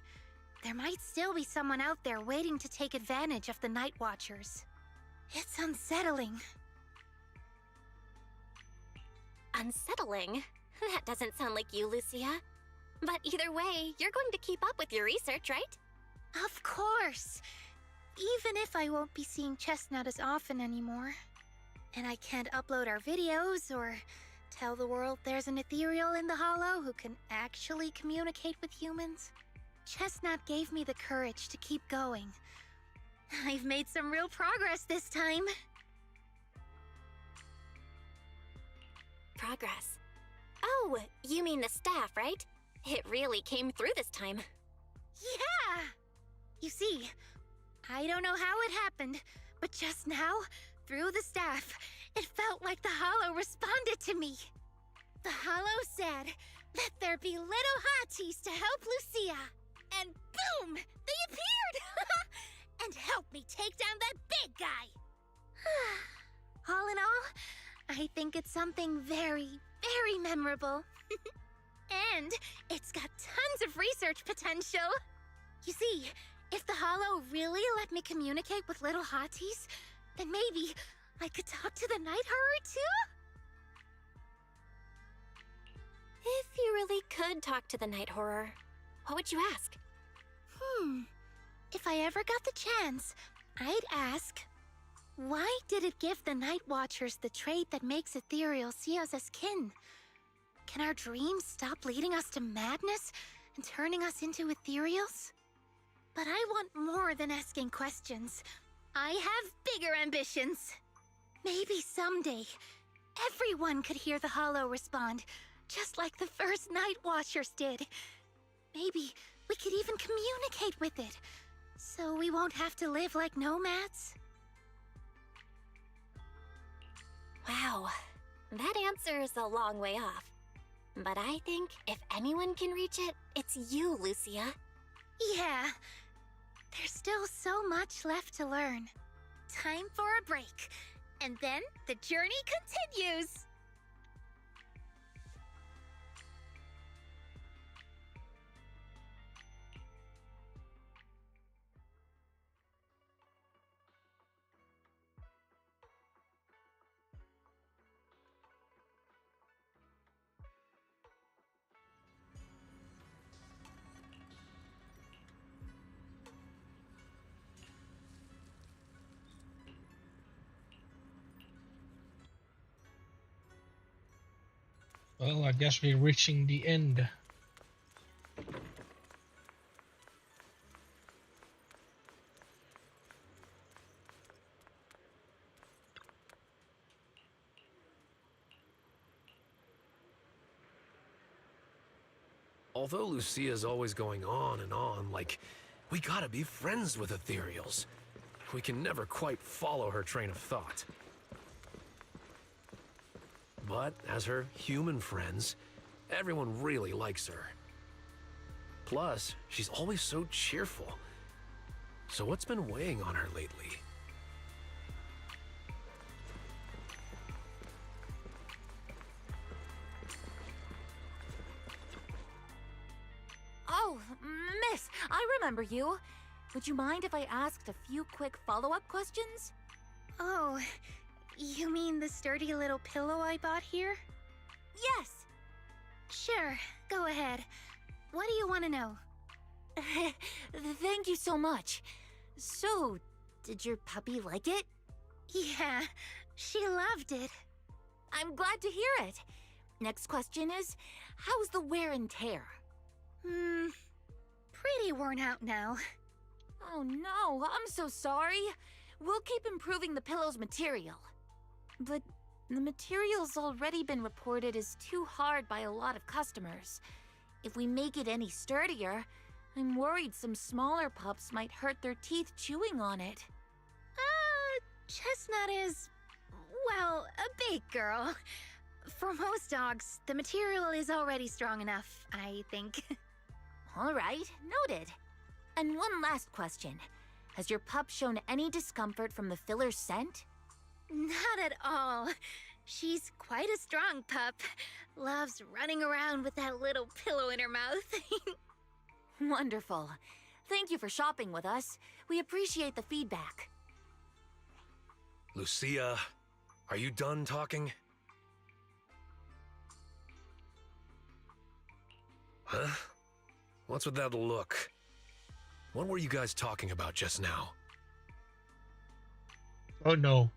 There might still be someone out there waiting to take advantage of the Night Watchers. It's unsettling. Unsettling? That doesn't sound like you, Lucia. But either way, you're going to keep up with your research, right? Of course! Even if I won't be seeing Chestnut as often anymore. And I can't upload our videos or tell the world there's an ethereal in the Hollow who can actually communicate with humans. Chestnut gave me the courage to keep going. I've made some real progress this time. Progress. Oh, you mean the staff, right? It really came through this time. Yeah! You see, I don't know how it happened, but just now, through the staff, it felt like the Hollow responded to me. The Hollow said, "Let there be little hotties to help Lucia." And boom! They appeared! And helped me take down that big guy! All in all, I think it's something very, very memorable. And it's got tons of research potential. You see, if the Hollow really let me communicate with little hotties, then maybe I could talk to the Night Horror too? If you really could talk to the Night Horror, what would you ask? If I ever got the chance, I'd ask, why did it give the Night Watchers the trait that makes Ethereal see us as kin? Can our dreams stop leading us to madness and turning us into Ethereals? But I want more than asking questions. I have bigger ambitions. Maybe someday, everyone could hear the Hollow respond, just like the first Night Watchers did. Maybe we could even communicate with it, so we won't have to live like nomads. Wow, that answer is a long way off. But I think if anyone can reach it, it's you, Lucia. Yeah, there's still so much left to learn. Time for a break, and then the journey continues. Well, I guess we're reaching the end. Although Lucia's always going on and on, like, we gotta be friends with ethereals. We can never quite follow her train of thought. But as her human friends, everyone really likes her. Plus, she's always so cheerful. So what's been weighing on her lately? Oh, miss, I remember you. Would you mind if I asked a few quick follow-up questions? Oh, you mean the sturdy little pillow I bought here? Yes. Sure, go ahead. What do you want to know? Thank you so much. So, did your puppy like it? Yeah, she loved it. I'm glad to hear it. Next question is, how's the wear and tear? Pretty worn out now. Oh no, I'm so sorry. We'll keep improving the pillow's material. But the material's already been reported as too hard by a lot of customers. If we make it any sturdier, I'm worried some smaller pups might hurt their teeth chewing on it. Chestnut is, well, a big girl. For most dogs, the material is already strong enough, I think. All right, noted. And one last question. Has your pup shown any discomfort from the filler's scent? Not at all. She's quite a strong pup. Loves running around with that little pillow in her mouth. Wonderful. Thank you for shopping with us. We appreciate the feedback. Lucia, are you done talking? Huh? What's with that look? What were you guys talking about just now? Oh no.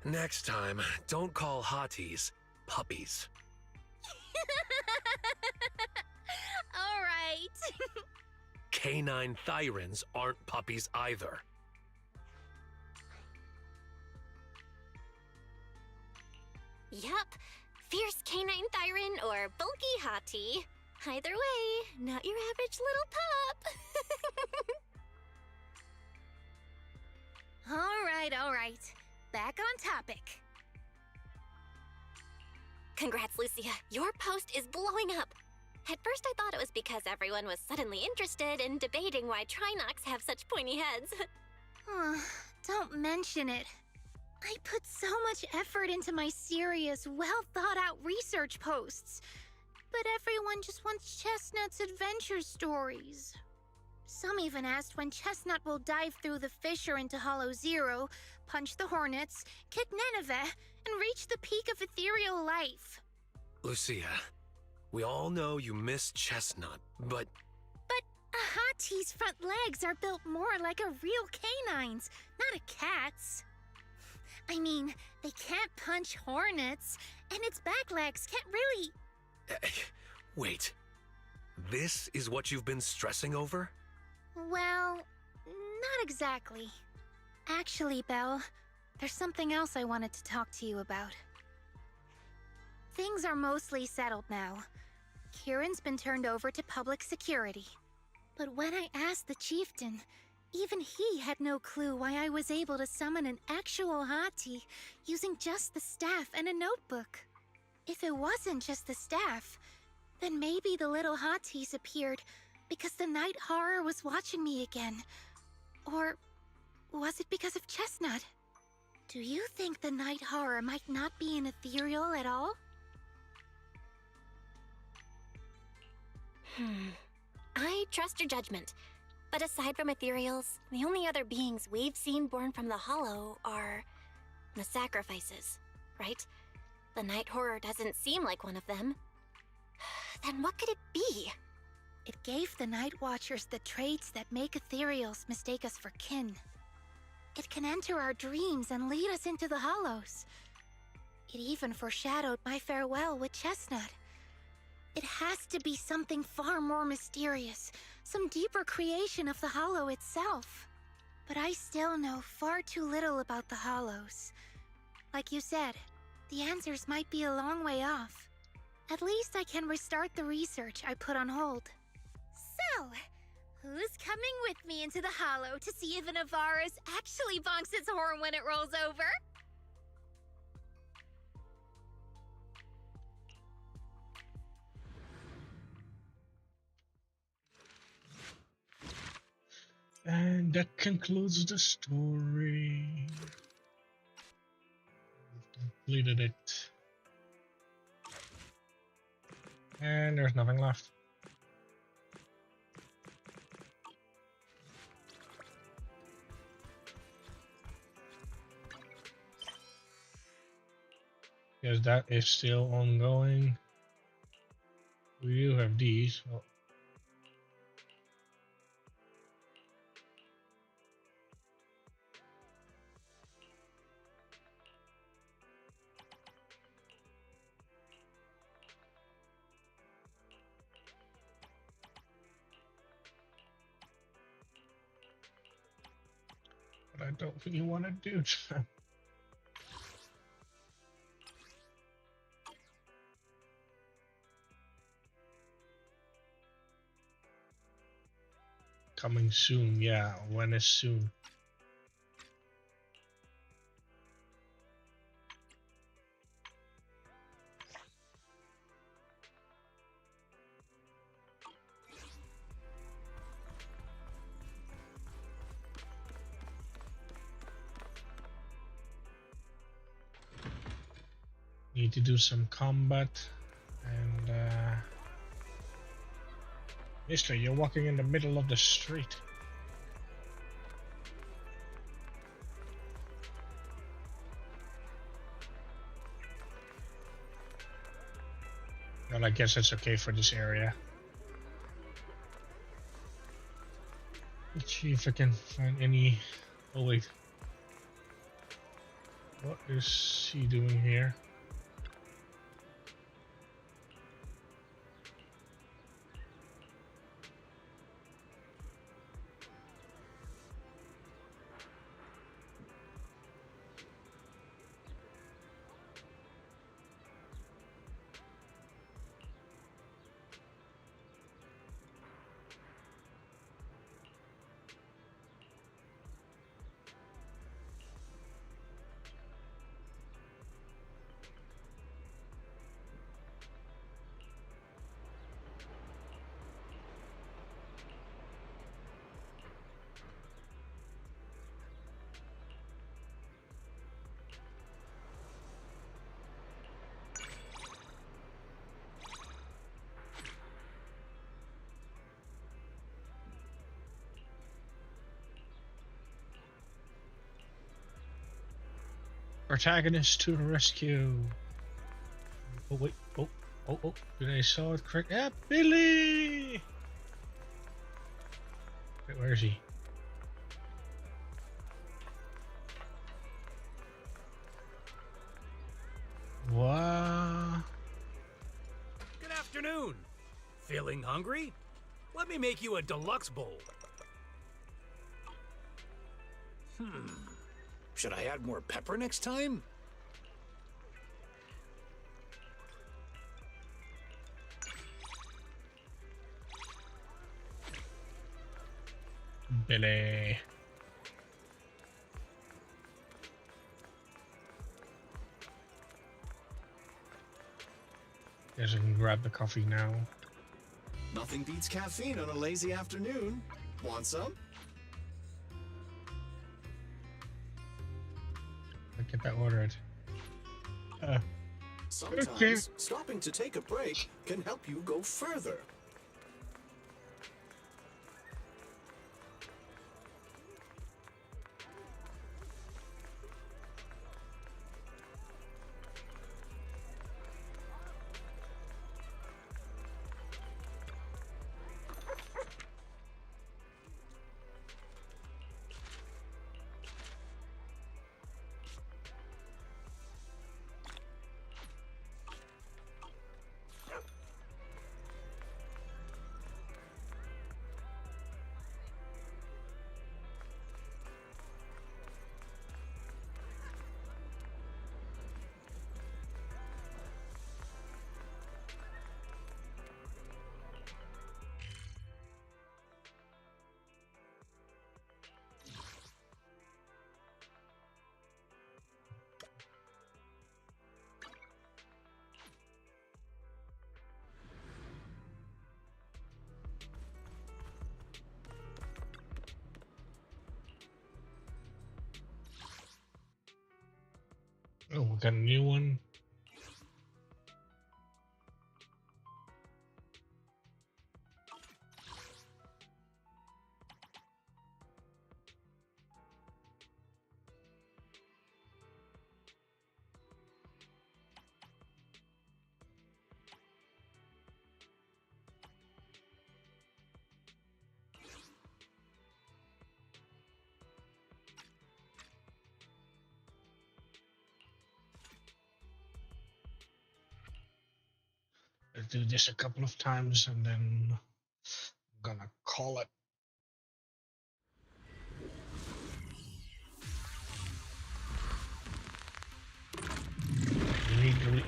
Next time, don't call hotties puppies. All right. Canine thyrans aren't puppies either. Yup. Fierce canine thyran or bulky hottie. Either way, not your average little pup. All right. Back on topic. Congrats, Lucia. Your post is blowing up. At first I thought it was because everyone was suddenly interested in debating why Trinocs have such pointy heads. Don't mention it. I put so much effort into my serious, well-thought-out research posts. But everyone just wants Chestnut's adventure stories. Some even asked when Chestnut will dive through the fissure into Hollow Zero, punch the Hornets, kick Nineveh, and reach the peak of ethereal life. Lucia, we all know you miss Chestnut, but But a Hattie's front legs are built more like a real canine's, not a cat's. I mean, they can't punch Hornets, and its back legs can't really... wait. This is what you've been stressing over? Well, not exactly. Actually, Belle, there's something else I wanted to talk to you about. Things are mostly settled now. Kieran's been turned over to public security. But when I asked the chieftain, even he had no clue why I was able to summon an actual Hati using just the staff and a notebook. If it wasn't just the staff, then maybe the little Hatis appeared because the night horror was watching me again. Or was it because of Chestnut? Do you think the night horror might not be an ethereal at all? I trust your judgment. But aside from ethereals, the only other beings we've seen born from the Hollow are the sacrifices, right? The night horror doesn't seem like one of them. Then what could it be? It gave the Night Watchers the traits that make ethereals mistake us for kin. It can enter our dreams and lead us into the Hollows. It even foreshadowed my farewell with Chestnut. It has to be something far more mysterious, some deeper creation of the Hollow itself. But I still know far too little about the Hollows. Like you said, the answers might be a long way off. At least I can restart the research I put on hold. So, who's coming with me into the Hollow to see if an Avaris actually bonks its horn when it rolls over? And that concludes the story. We've completed it. And there's nothing left. Because that is still ongoing. We do have these. Oh. But I don't really want to do that. Coming soon, yeah. When is soon? Need to do some combat and Mister, you're walking in the middle of the street. Well, I guess it's okay for this area. Let's see if I can find any... Oh wait. What is he doing here? Protagonist to the rescue. Oh wait, oh, did I saw it correct? Yeah, Billy! Wait, where is he? What? Good afternoon. Feeling hungry? Let me make you a deluxe bowl. Should I add more pepper next time? Billy. Guess I can grab the coffee now. Nothing beats caffeine on a lazy afternoon. Want some? I'll get that ordered. Sometimes Okay. stopping to take a break can help you go further. Oh, we got a new one. Let's do this a couple of times and then I'm gonna call it.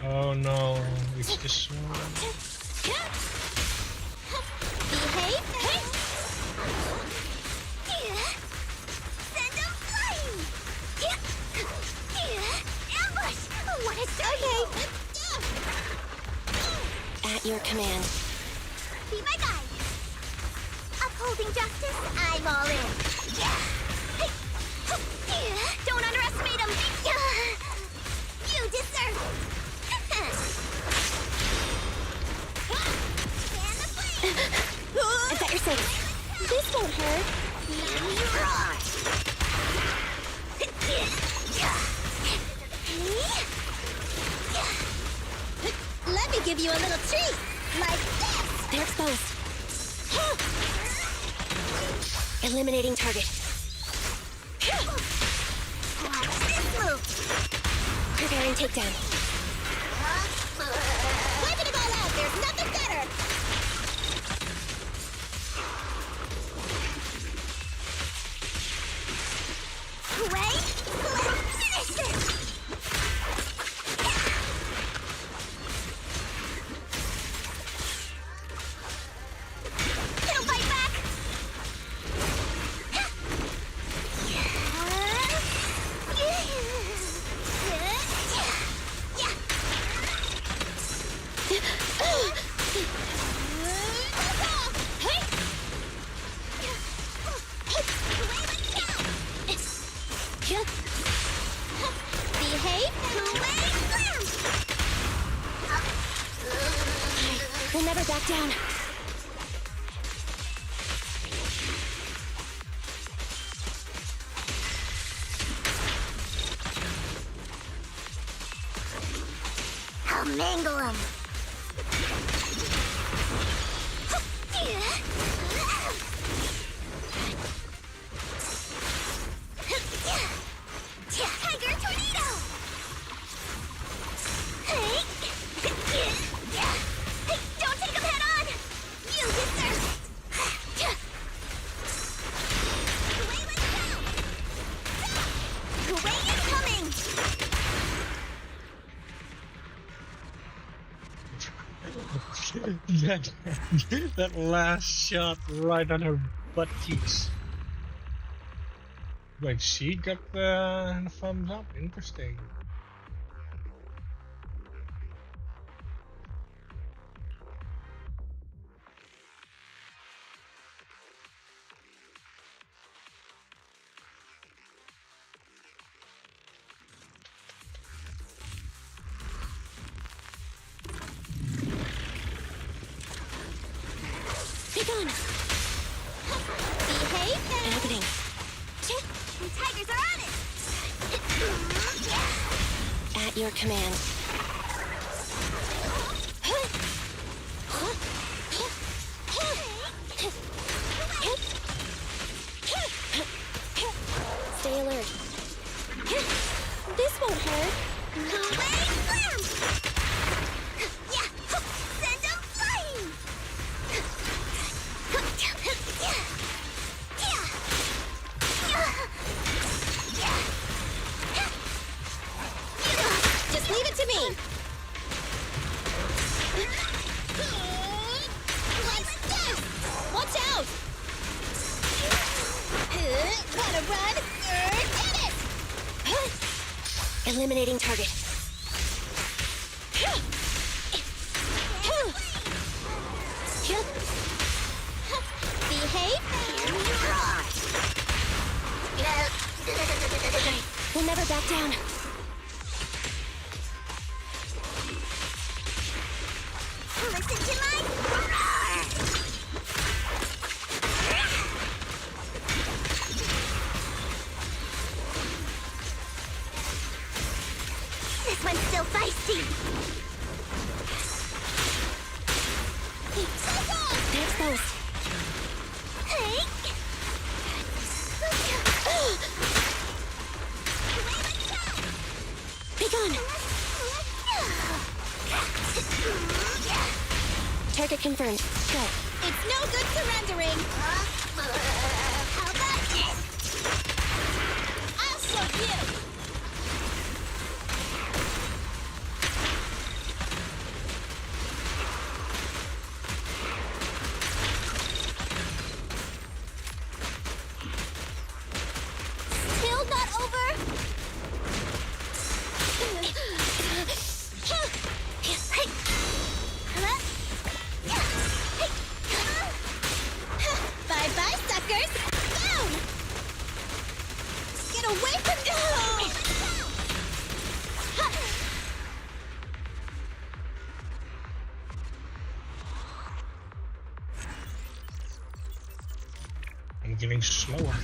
Oh no, it's this one. Behave now. Send them flying. Ambush. What a okay. At your command. Be my guide. Upholding justice, I'm all in. Don't underestimate him. You deserve it. Fan the flame. I bet you're safe. This won't hurt. Let me ride. Let me give you a little treat, like this! They're exposed. Eliminating target. Watch this move! Preparing takedown. Wiping it all out. There's nothing better. Wait. Let's finish this. It'll fight back. Behave. We'll never back down. I'll mangle him. Tiger tornado! Hey! Don't take him head on! You deserve it! Kuwei incoming! that last shot right on her butt cheeks. Wait, she got the thumbs up. Interesting. Be gone! Behave now! Opening. Tigers are on it! At your command. Stay alert. This won't hurt. Send them flying! Just leave it to me. Let's go! Watch out! Gotta run! Get it! Eliminating target. Behave. We'll never back down. Listen to my roar! This one's still feisty. They're exposed. Hey! Be gone! Target confirmed. Go. It's no good surrendering! How about this? I'll show you! Still not over? Bye-bye, suckers! Down! Get away from me! I'm getting slower.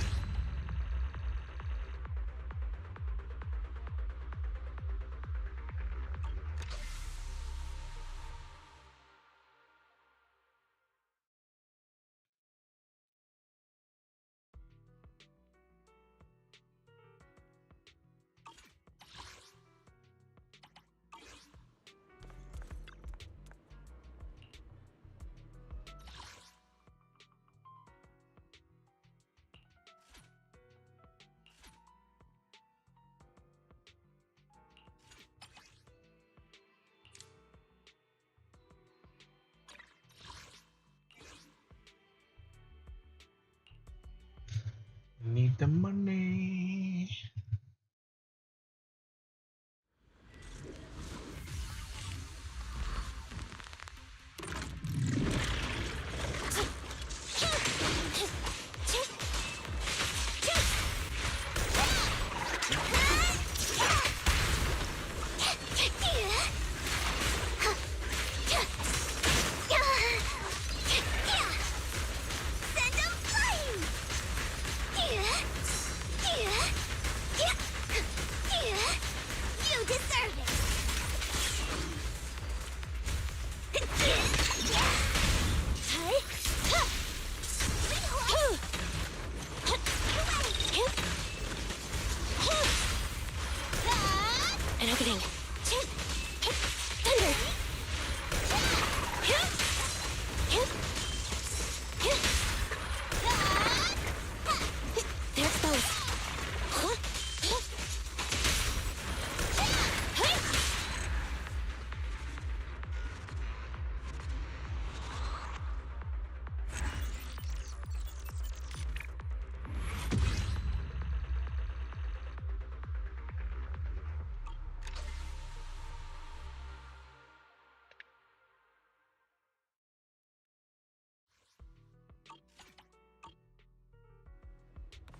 need the money. You deserve it! An opening. Thunder! They're exposed.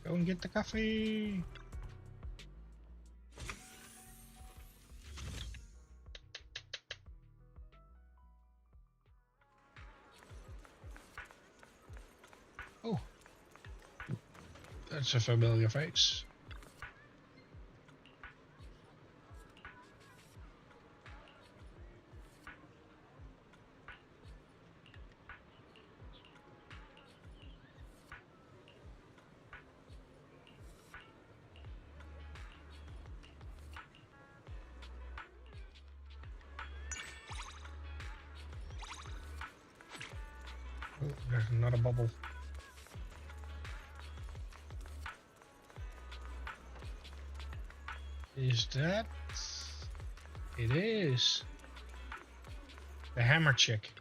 Go and get the coffee. Oh, that's a familiar face. Oh, there's another bubble. Is that? It is. The hammer chick.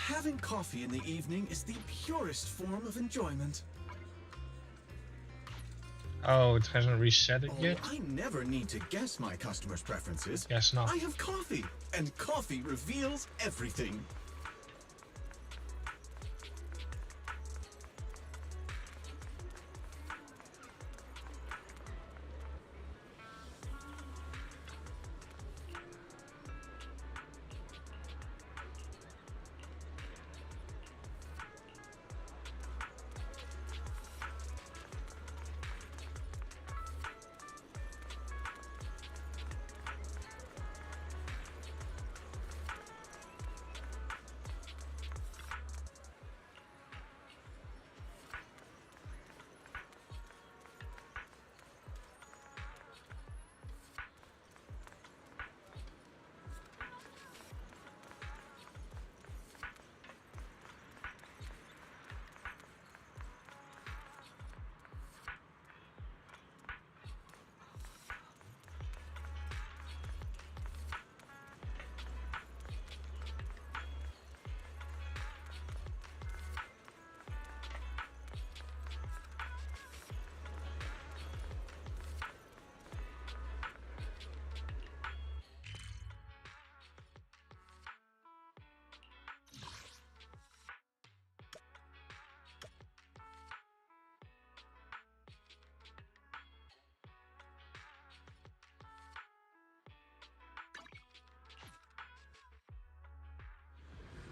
Having coffee in the evening is the purest form of enjoyment. Oh, it hasn't reset it Oh, yet? I never need to guess my customers' preferences. Guess not. I have coffee, and coffee reveals everything.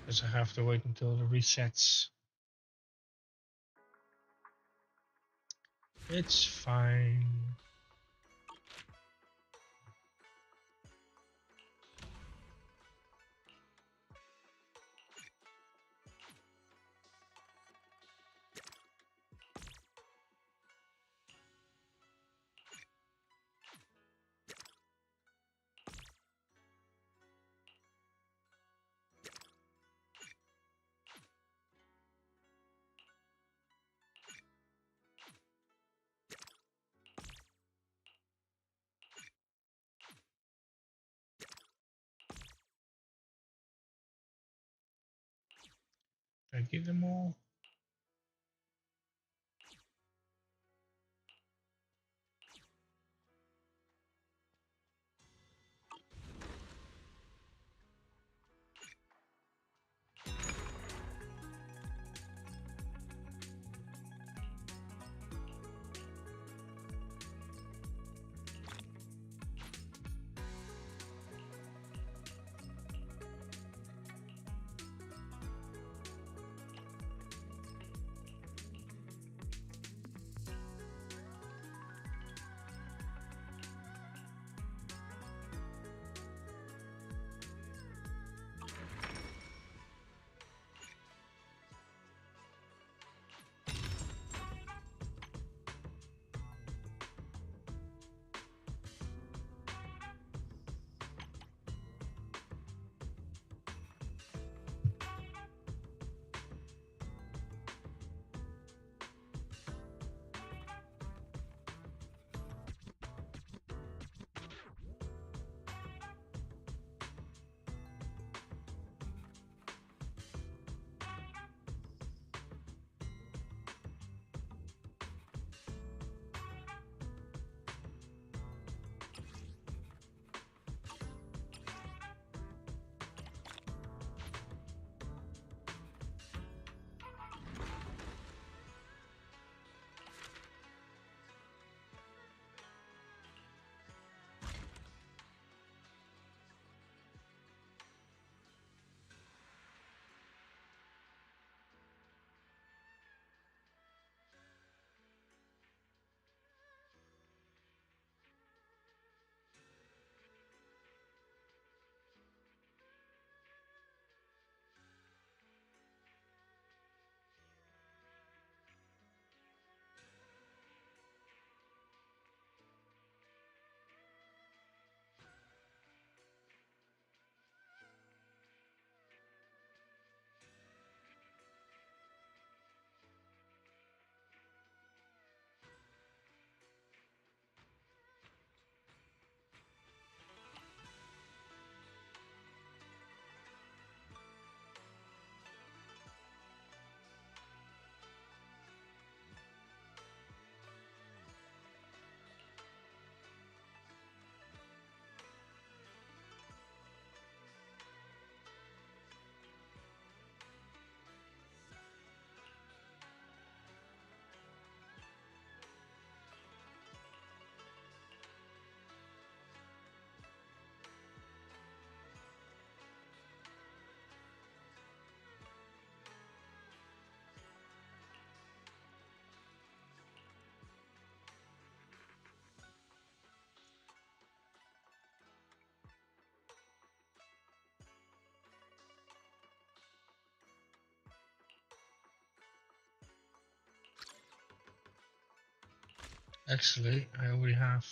Guess I have to wait until it resets. It's fine. Did I get them all? Actually, I already have.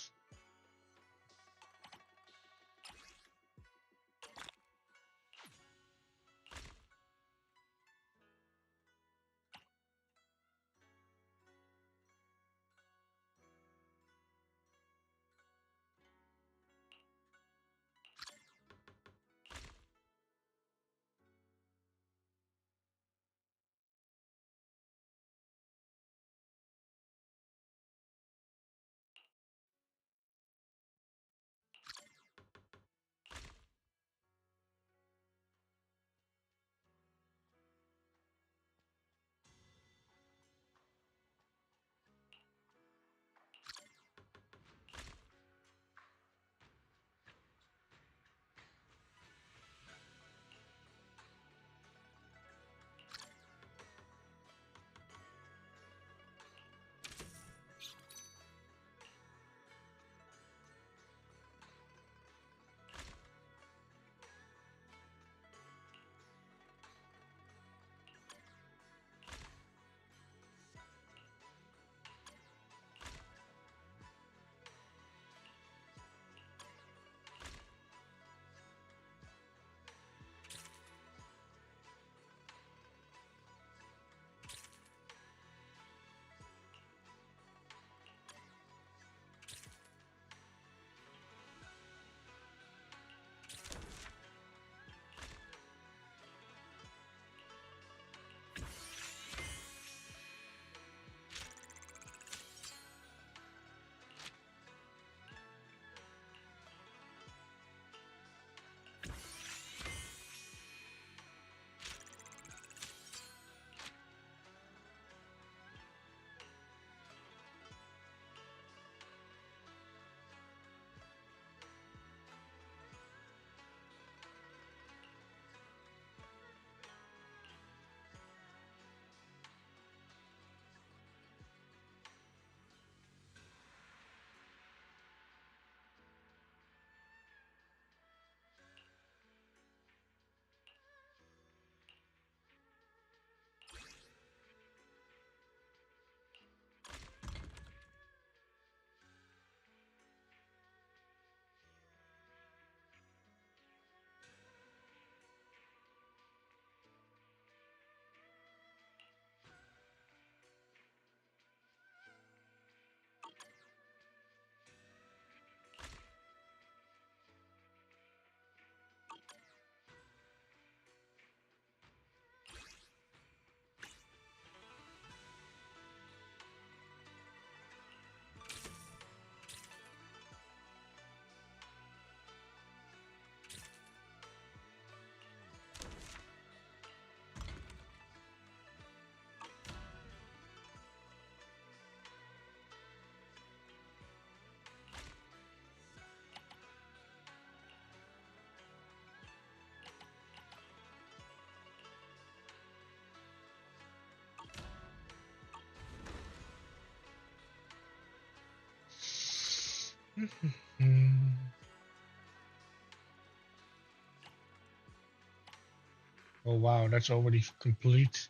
Oh wow, that's already complete.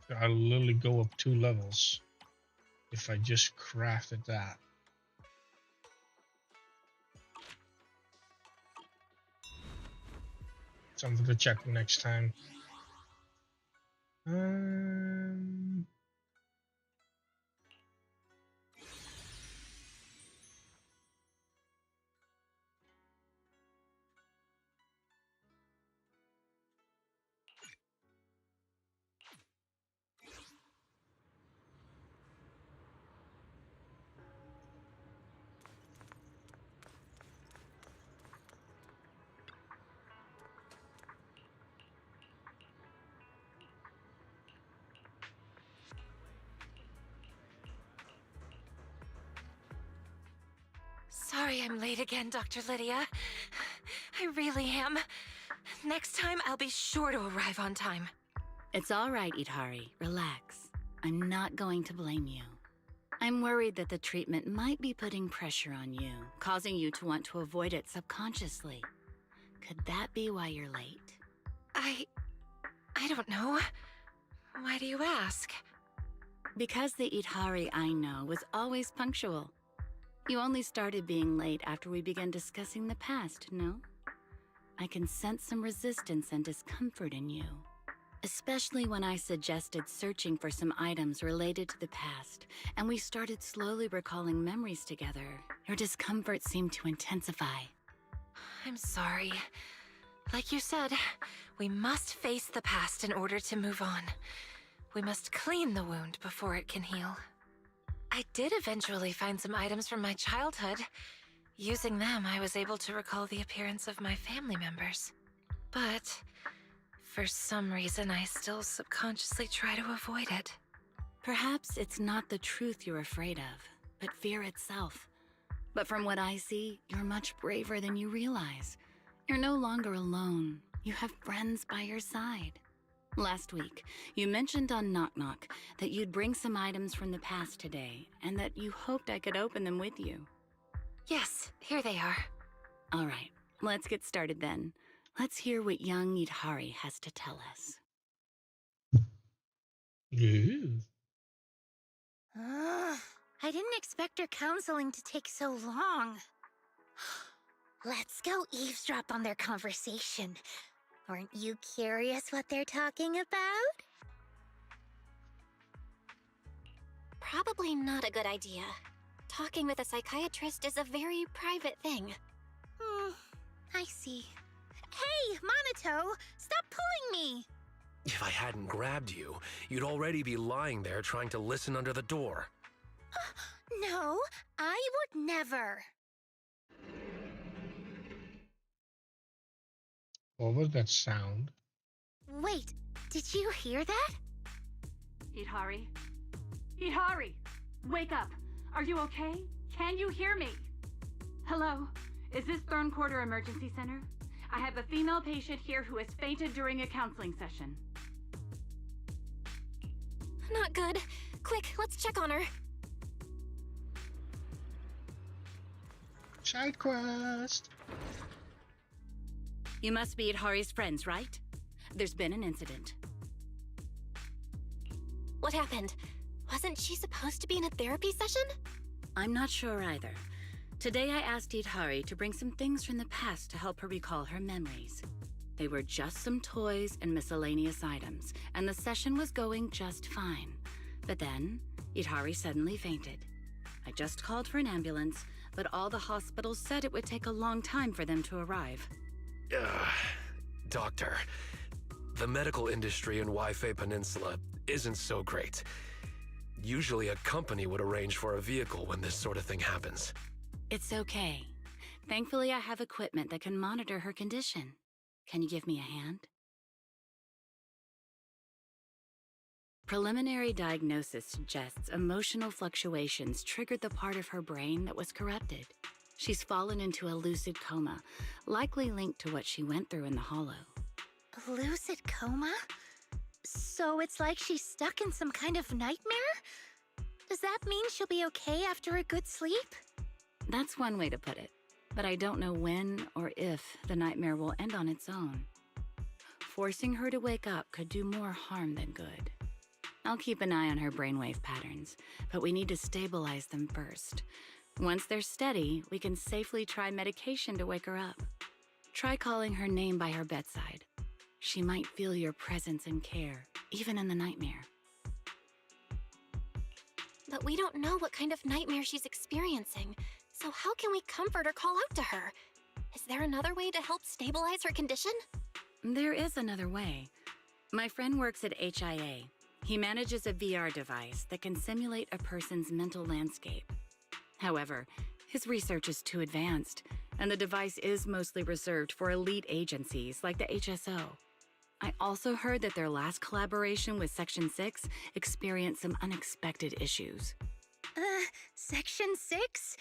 So I'll literally go up 2 levels if I just crafted that. Something to check next time. Sorry I'm late again, Dr. Lydia. I really am. Next time, I'll be sure to arrive on time. It's all right, Itari. Relax. I'm not going to blame you. I'm worried that the treatment might be putting pressure on you, causing you to want to avoid it subconsciously. Could that be why you're late? I don't know. Why do you ask? Because the Itari I know was always punctual. You only started being late after we began discussing the past, no? I can sense some resistance and discomfort in you. Especially when I suggested searching for some items related to the past, and we started slowly recalling memories together. Your discomfort seemed to intensify. I'm sorry. Like you said, we must face the past in order to move on. We must clean the wound before it can heal. I did eventually find some items from my childhood. Using them, I was able to recall the appearance of my family members. But for some reason, I still subconsciously try to avoid it. Perhaps it's not the truth you're afraid of, but fear itself. But from what I see, you're much braver than you realize. You're no longer alone. You have friends by your side. Last week, you mentioned on Knock Knock that you'd bring some items from the past today, and that you hoped I could open them with you. Yes, here they are. All right, let's get started then. Let's hear what young Itari has to tell us. Ooh. I didn't expect our counseling to take so long. Let's go eavesdrop on their conversation. Aren't you curious what they're talking about? Probably not a good idea. Talking with a psychiatrist is a very private thing. I see. Hey, Monato! Stop pulling me! If I hadn't grabbed you, you'd already be lying there trying to listen under the door. No, I would never. What was that sound? Wait, did you hear that? Itari? Itari! Wake up! Are you okay? Can you hear me? Hello? Is this Thorn Quarter Emergency Center? I have a female patient here who has fainted during a counseling session. Not good. Quick, let's check on her. Side quest. You must be Itari's friends, right? There's been an incident. What happened? Wasn't she supposed to be in a therapy session? I'm not sure either. Today I asked Itari to bring some things from the past to help her recall her memories. They were just some toys and miscellaneous items, and the session was going just fine. But then, Itari suddenly fainted. I just called for an ambulance, but all the hospitals said it would take a long time for them to arrive. Doctor, the medical industry in Waifei Peninsula isn't so great. Usually a company would arrange for a vehicle when this sort of thing happens. It's okay. Thankfully, I have equipment that can monitor her condition. Can you give me a hand? Preliminary diagnosis suggests emotional fluctuations triggered the part of her brain that was corrupted. She's fallen into a lucid coma, likely linked to what she went through in the Hollow. A lucid coma? So it's like she's stuck in some kind of nightmare? Does that mean she'll be okay after a good sleep? That's one way to put it, but I don't know when or if the nightmare will end on its own. Forcing her to wake up could do more harm than good. I'll keep an eye on her brainwave patterns, but we need to stabilize them first. Once they're steady, we can safely try medication to wake her up. Try calling her name by her bedside. She might feel your presence and care, even in the nightmare. But we don't know what kind of nightmare she's experiencing, so how can we comfort or call out to her? Is there another way to help stabilize her condition? There is another way. My friend works at HIA. He manages a VR device that can simulate a person's mental landscape. However, his research is too advanced, and the device is mostly reserved for elite agencies like the HSO. I also heard that their last collaboration with Section 6 experienced some unexpected issues. Section 6?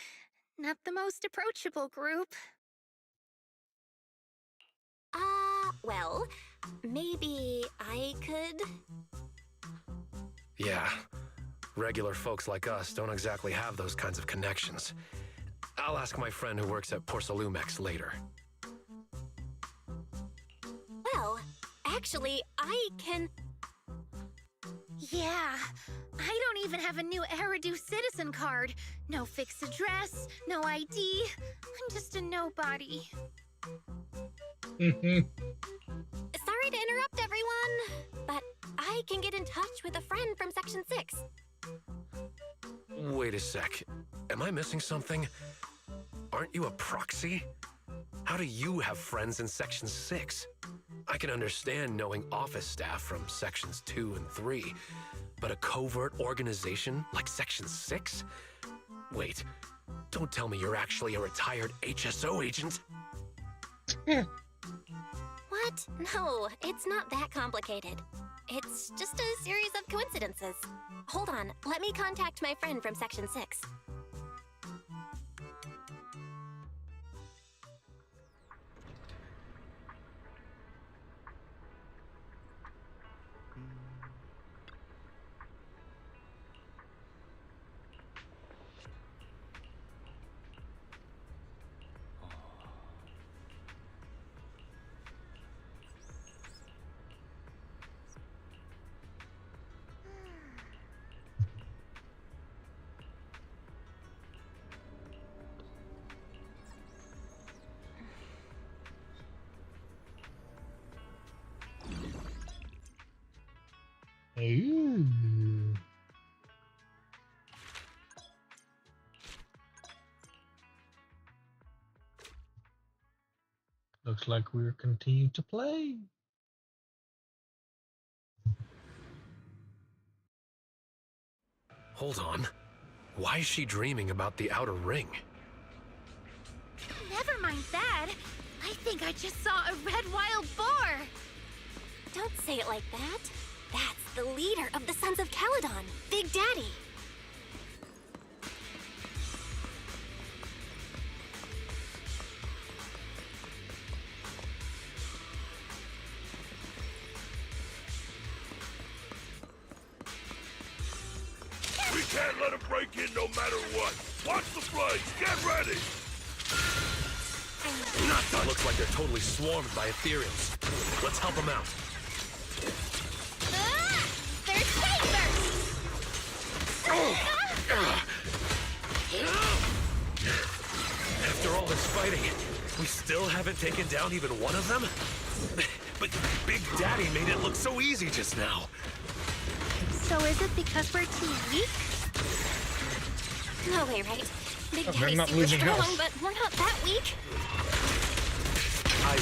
Not the most approachable group. Well, maybe I could... Yeah. Regular folks like us don't exactly have those kinds of connections. I'll ask my friend who works at Porcelumex later. Well, actually, I can... Yeah, I don't even have a new Eridu citizen card. No fixed address, no ID. I'm just a nobody. Sorry to interrupt, everyone, but I can get in touch with a friend from Section 6. Wait a sec. Am I missing something? Aren't you a proxy? How do you have friends in Section 6? I can understand knowing office staff from Sections 2 and 3, but a covert organization like Section 6? Wait, don't tell me you're actually a retired HSO agent. What? No, it's not that complicated. It's just a series of coincidences. Hold on, let me contact my friend from Section 6. Ooh. Looks like we're continuing to play. Hold on. Why is she dreaming about the outer ring? Never mind that. I think I just saw a red wild boar. Don't say it like that. That's the leader of the Sons of Caledon, Big Daddy. We can't let him break in no matter what. Watch the flames. Get ready. Not done. Looks like they're totally swarmed by Ethereals. Let's help them out. There's Saber! After all this fighting, we still haven't taken down even one of them? But Big Daddy made it look so easy just now. So is it because we're too weak? No way, right? Big Oh, they're Daddy's not super losing strong, health. but we're not that weak. I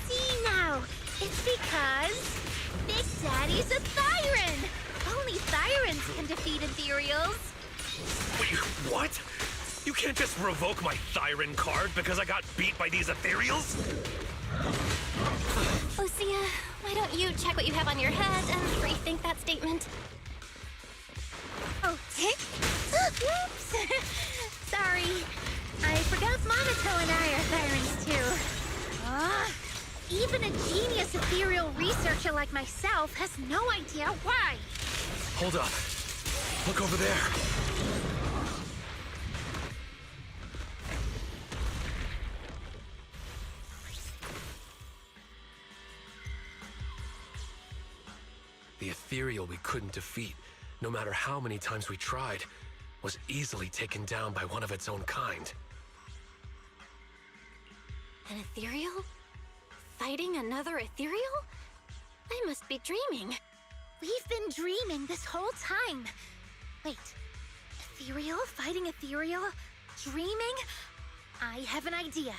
see now. It's because Big Daddy's a Thyran. Only Thyrans can defeat Ethereals. Wait, what? You can't just revoke my Thyran card because I got beat by these Ethereals? Lucia, why don't you check what you have on your head and rethink that statement? Oh, whoops. Sorry. I forgot Monaco and I are Thyrans too. Even a genius ethereal researcher like myself has no idea why. Hold up. Look over there. The ethereal we couldn't defeat, no matter how many times we tried, was easily taken down by one of its own kind. An ethereal? Fighting another ethereal? I must be dreaming. We've been dreaming this whole time. Wait, ethereal fighting ethereal? Dreaming? I have an idea.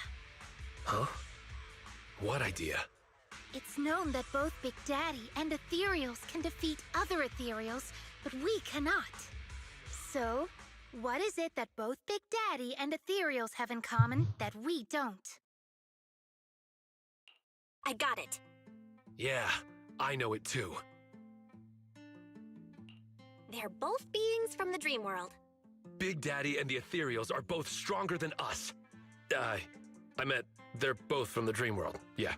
Huh? What idea? It's known that both Big Daddy and ethereals can defeat other ethereals, but we cannot. So, what is it that both Big Daddy and ethereals have in common that we don't? I got it. Yeah, I know it too. They're both beings from the dream world. Big Daddy and the ethereals are both stronger than us. I meant they're both from the dream world, yeah.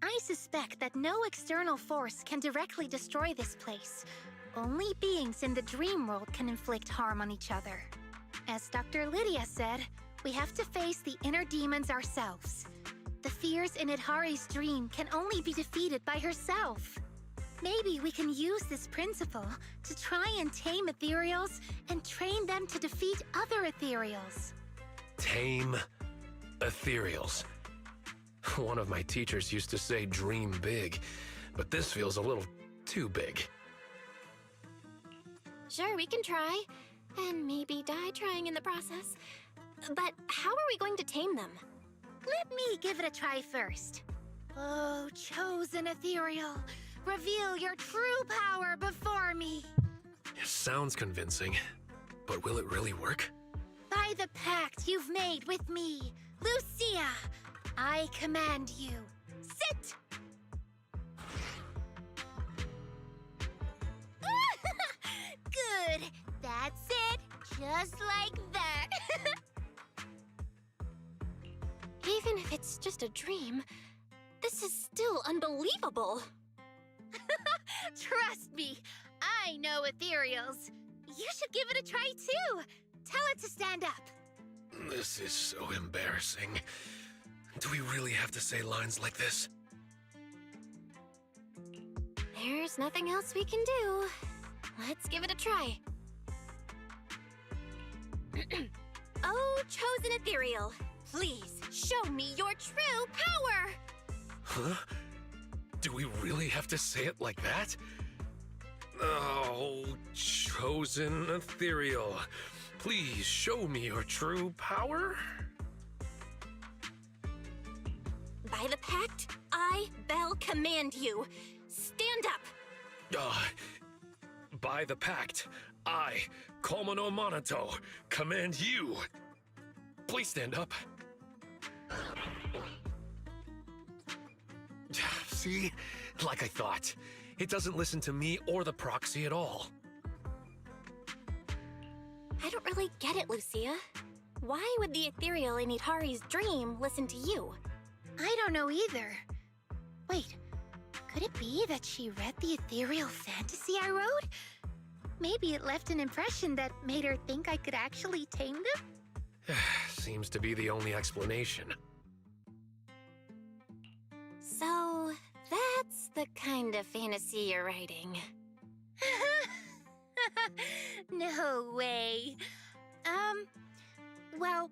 I suspect that no external force can directly destroy this place. Only beings in the dream world can inflict harm on each other. As Dr. Lydia said, we have to face the inner demons ourselves. The fears in Idhari's dream can only be defeated by herself. Maybe we can use this principle to try and tame ethereals and train them to defeat other ethereals. Tame ethereals. One of my teachers used to say dream big, but this feels a little too big. Sure, we can try, and maybe die trying in the process. But how are we going to tame them? Let me give it a try first. Oh, chosen ethereal, reveal your true power before me. It sounds convincing, but will it really work? By the pact you've made with me, Lucia, I command you, sit! Good, that's it, just like that. Even if it's just a dream, this is still unbelievable. Trust me, I know ethereals. You should give it a try too. Tell it to stand up. This is so embarrassing. Do we really have to say lines like this? There's nothing else we can do. Let's give it a try. Oh, chosen ethereal, please show me your true power! Huh? Do we really have to say it like that? Oh, chosen ethereal, please show me your true power? By the pact, I, Belle, command you. Stand up! By the pact, I, Komono Monato, command you. Please stand up. See? Like I thought. It doesn't listen to me or the proxy at all. I don't really get it, Lucia. Why would the ethereal in Idhari's dream listen to you? I don't know either. Wait, could it be that she read the ethereal fantasy I wrote? Maybe it left an impression that made her think I could actually tame them? Seems to be the only explanation. So, that's the kind of fantasy you're writing. No way. Well,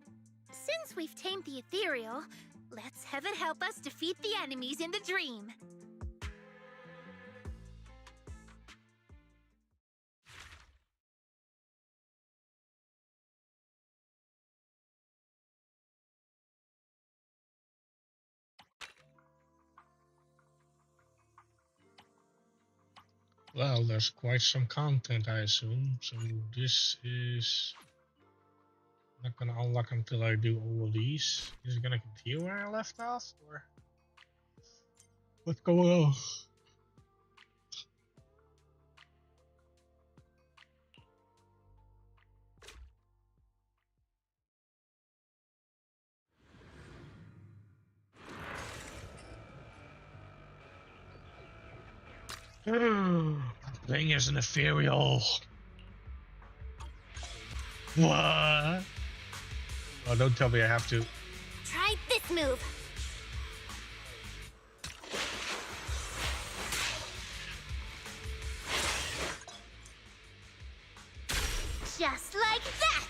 since we've tamed the ethereal, let's have it help us defeat the enemies in the dream. Well, there's quite some content, I assume. So this is not gonna unlock until I do all of these. Is it gonna continue where I left off, or what's going on? Playing as an ethereal. What? Oh, don't tell me I have to. Try this move. Just like that!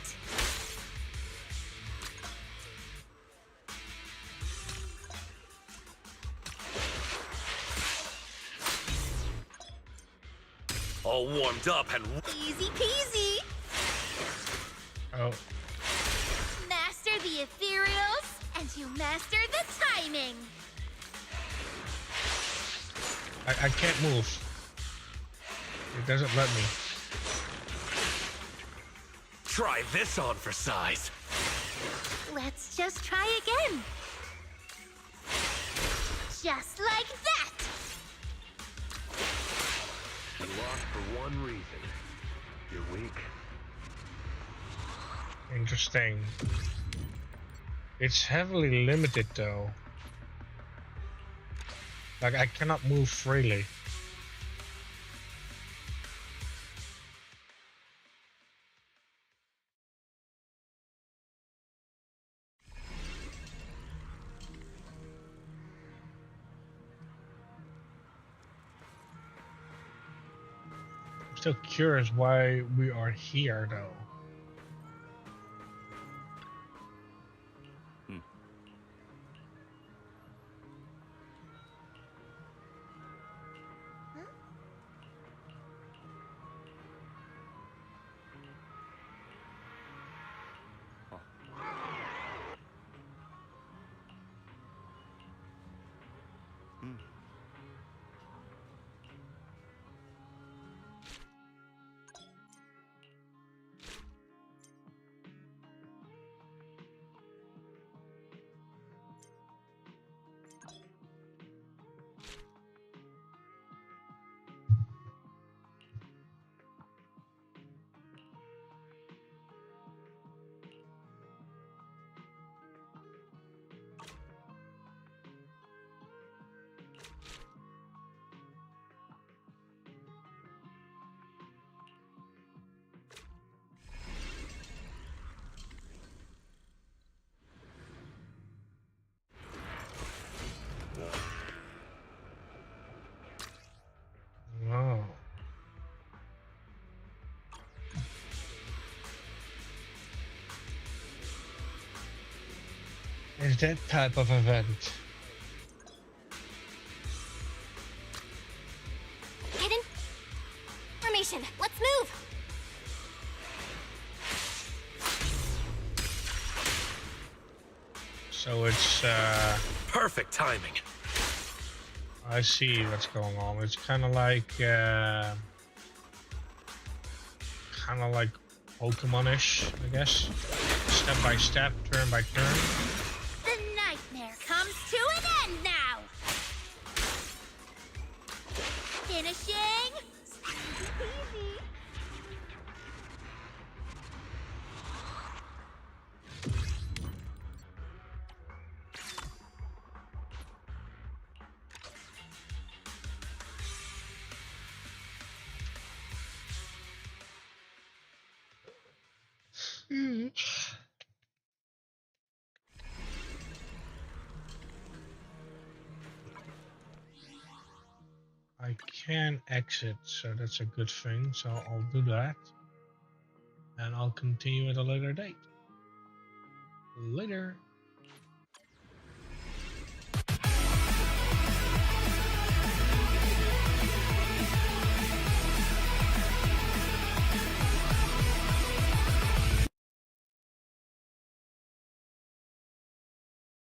All warmed up and... Easy peasy! Oh, Master the ethereals, and you master the timing! I can't move. It doesn't let me. Try this on for size. Let's just try again. Just like that! You lost for one reason. You're weak. Interesting. It's heavily limited though. Like I cannot move freely. I'm still curious why we are here though. Wow. Is that type of event? Get in. Formation, let's move! So it's Perfect timing. I see what's going on. It's kind of like Pokemon-ish, I guess. Step by step, turn by turn. The nightmare comes to an end now! Finishing! Easy peasy! I can exit, so that's a good thing. So I'll do that. And I'll continue at a later date. Later.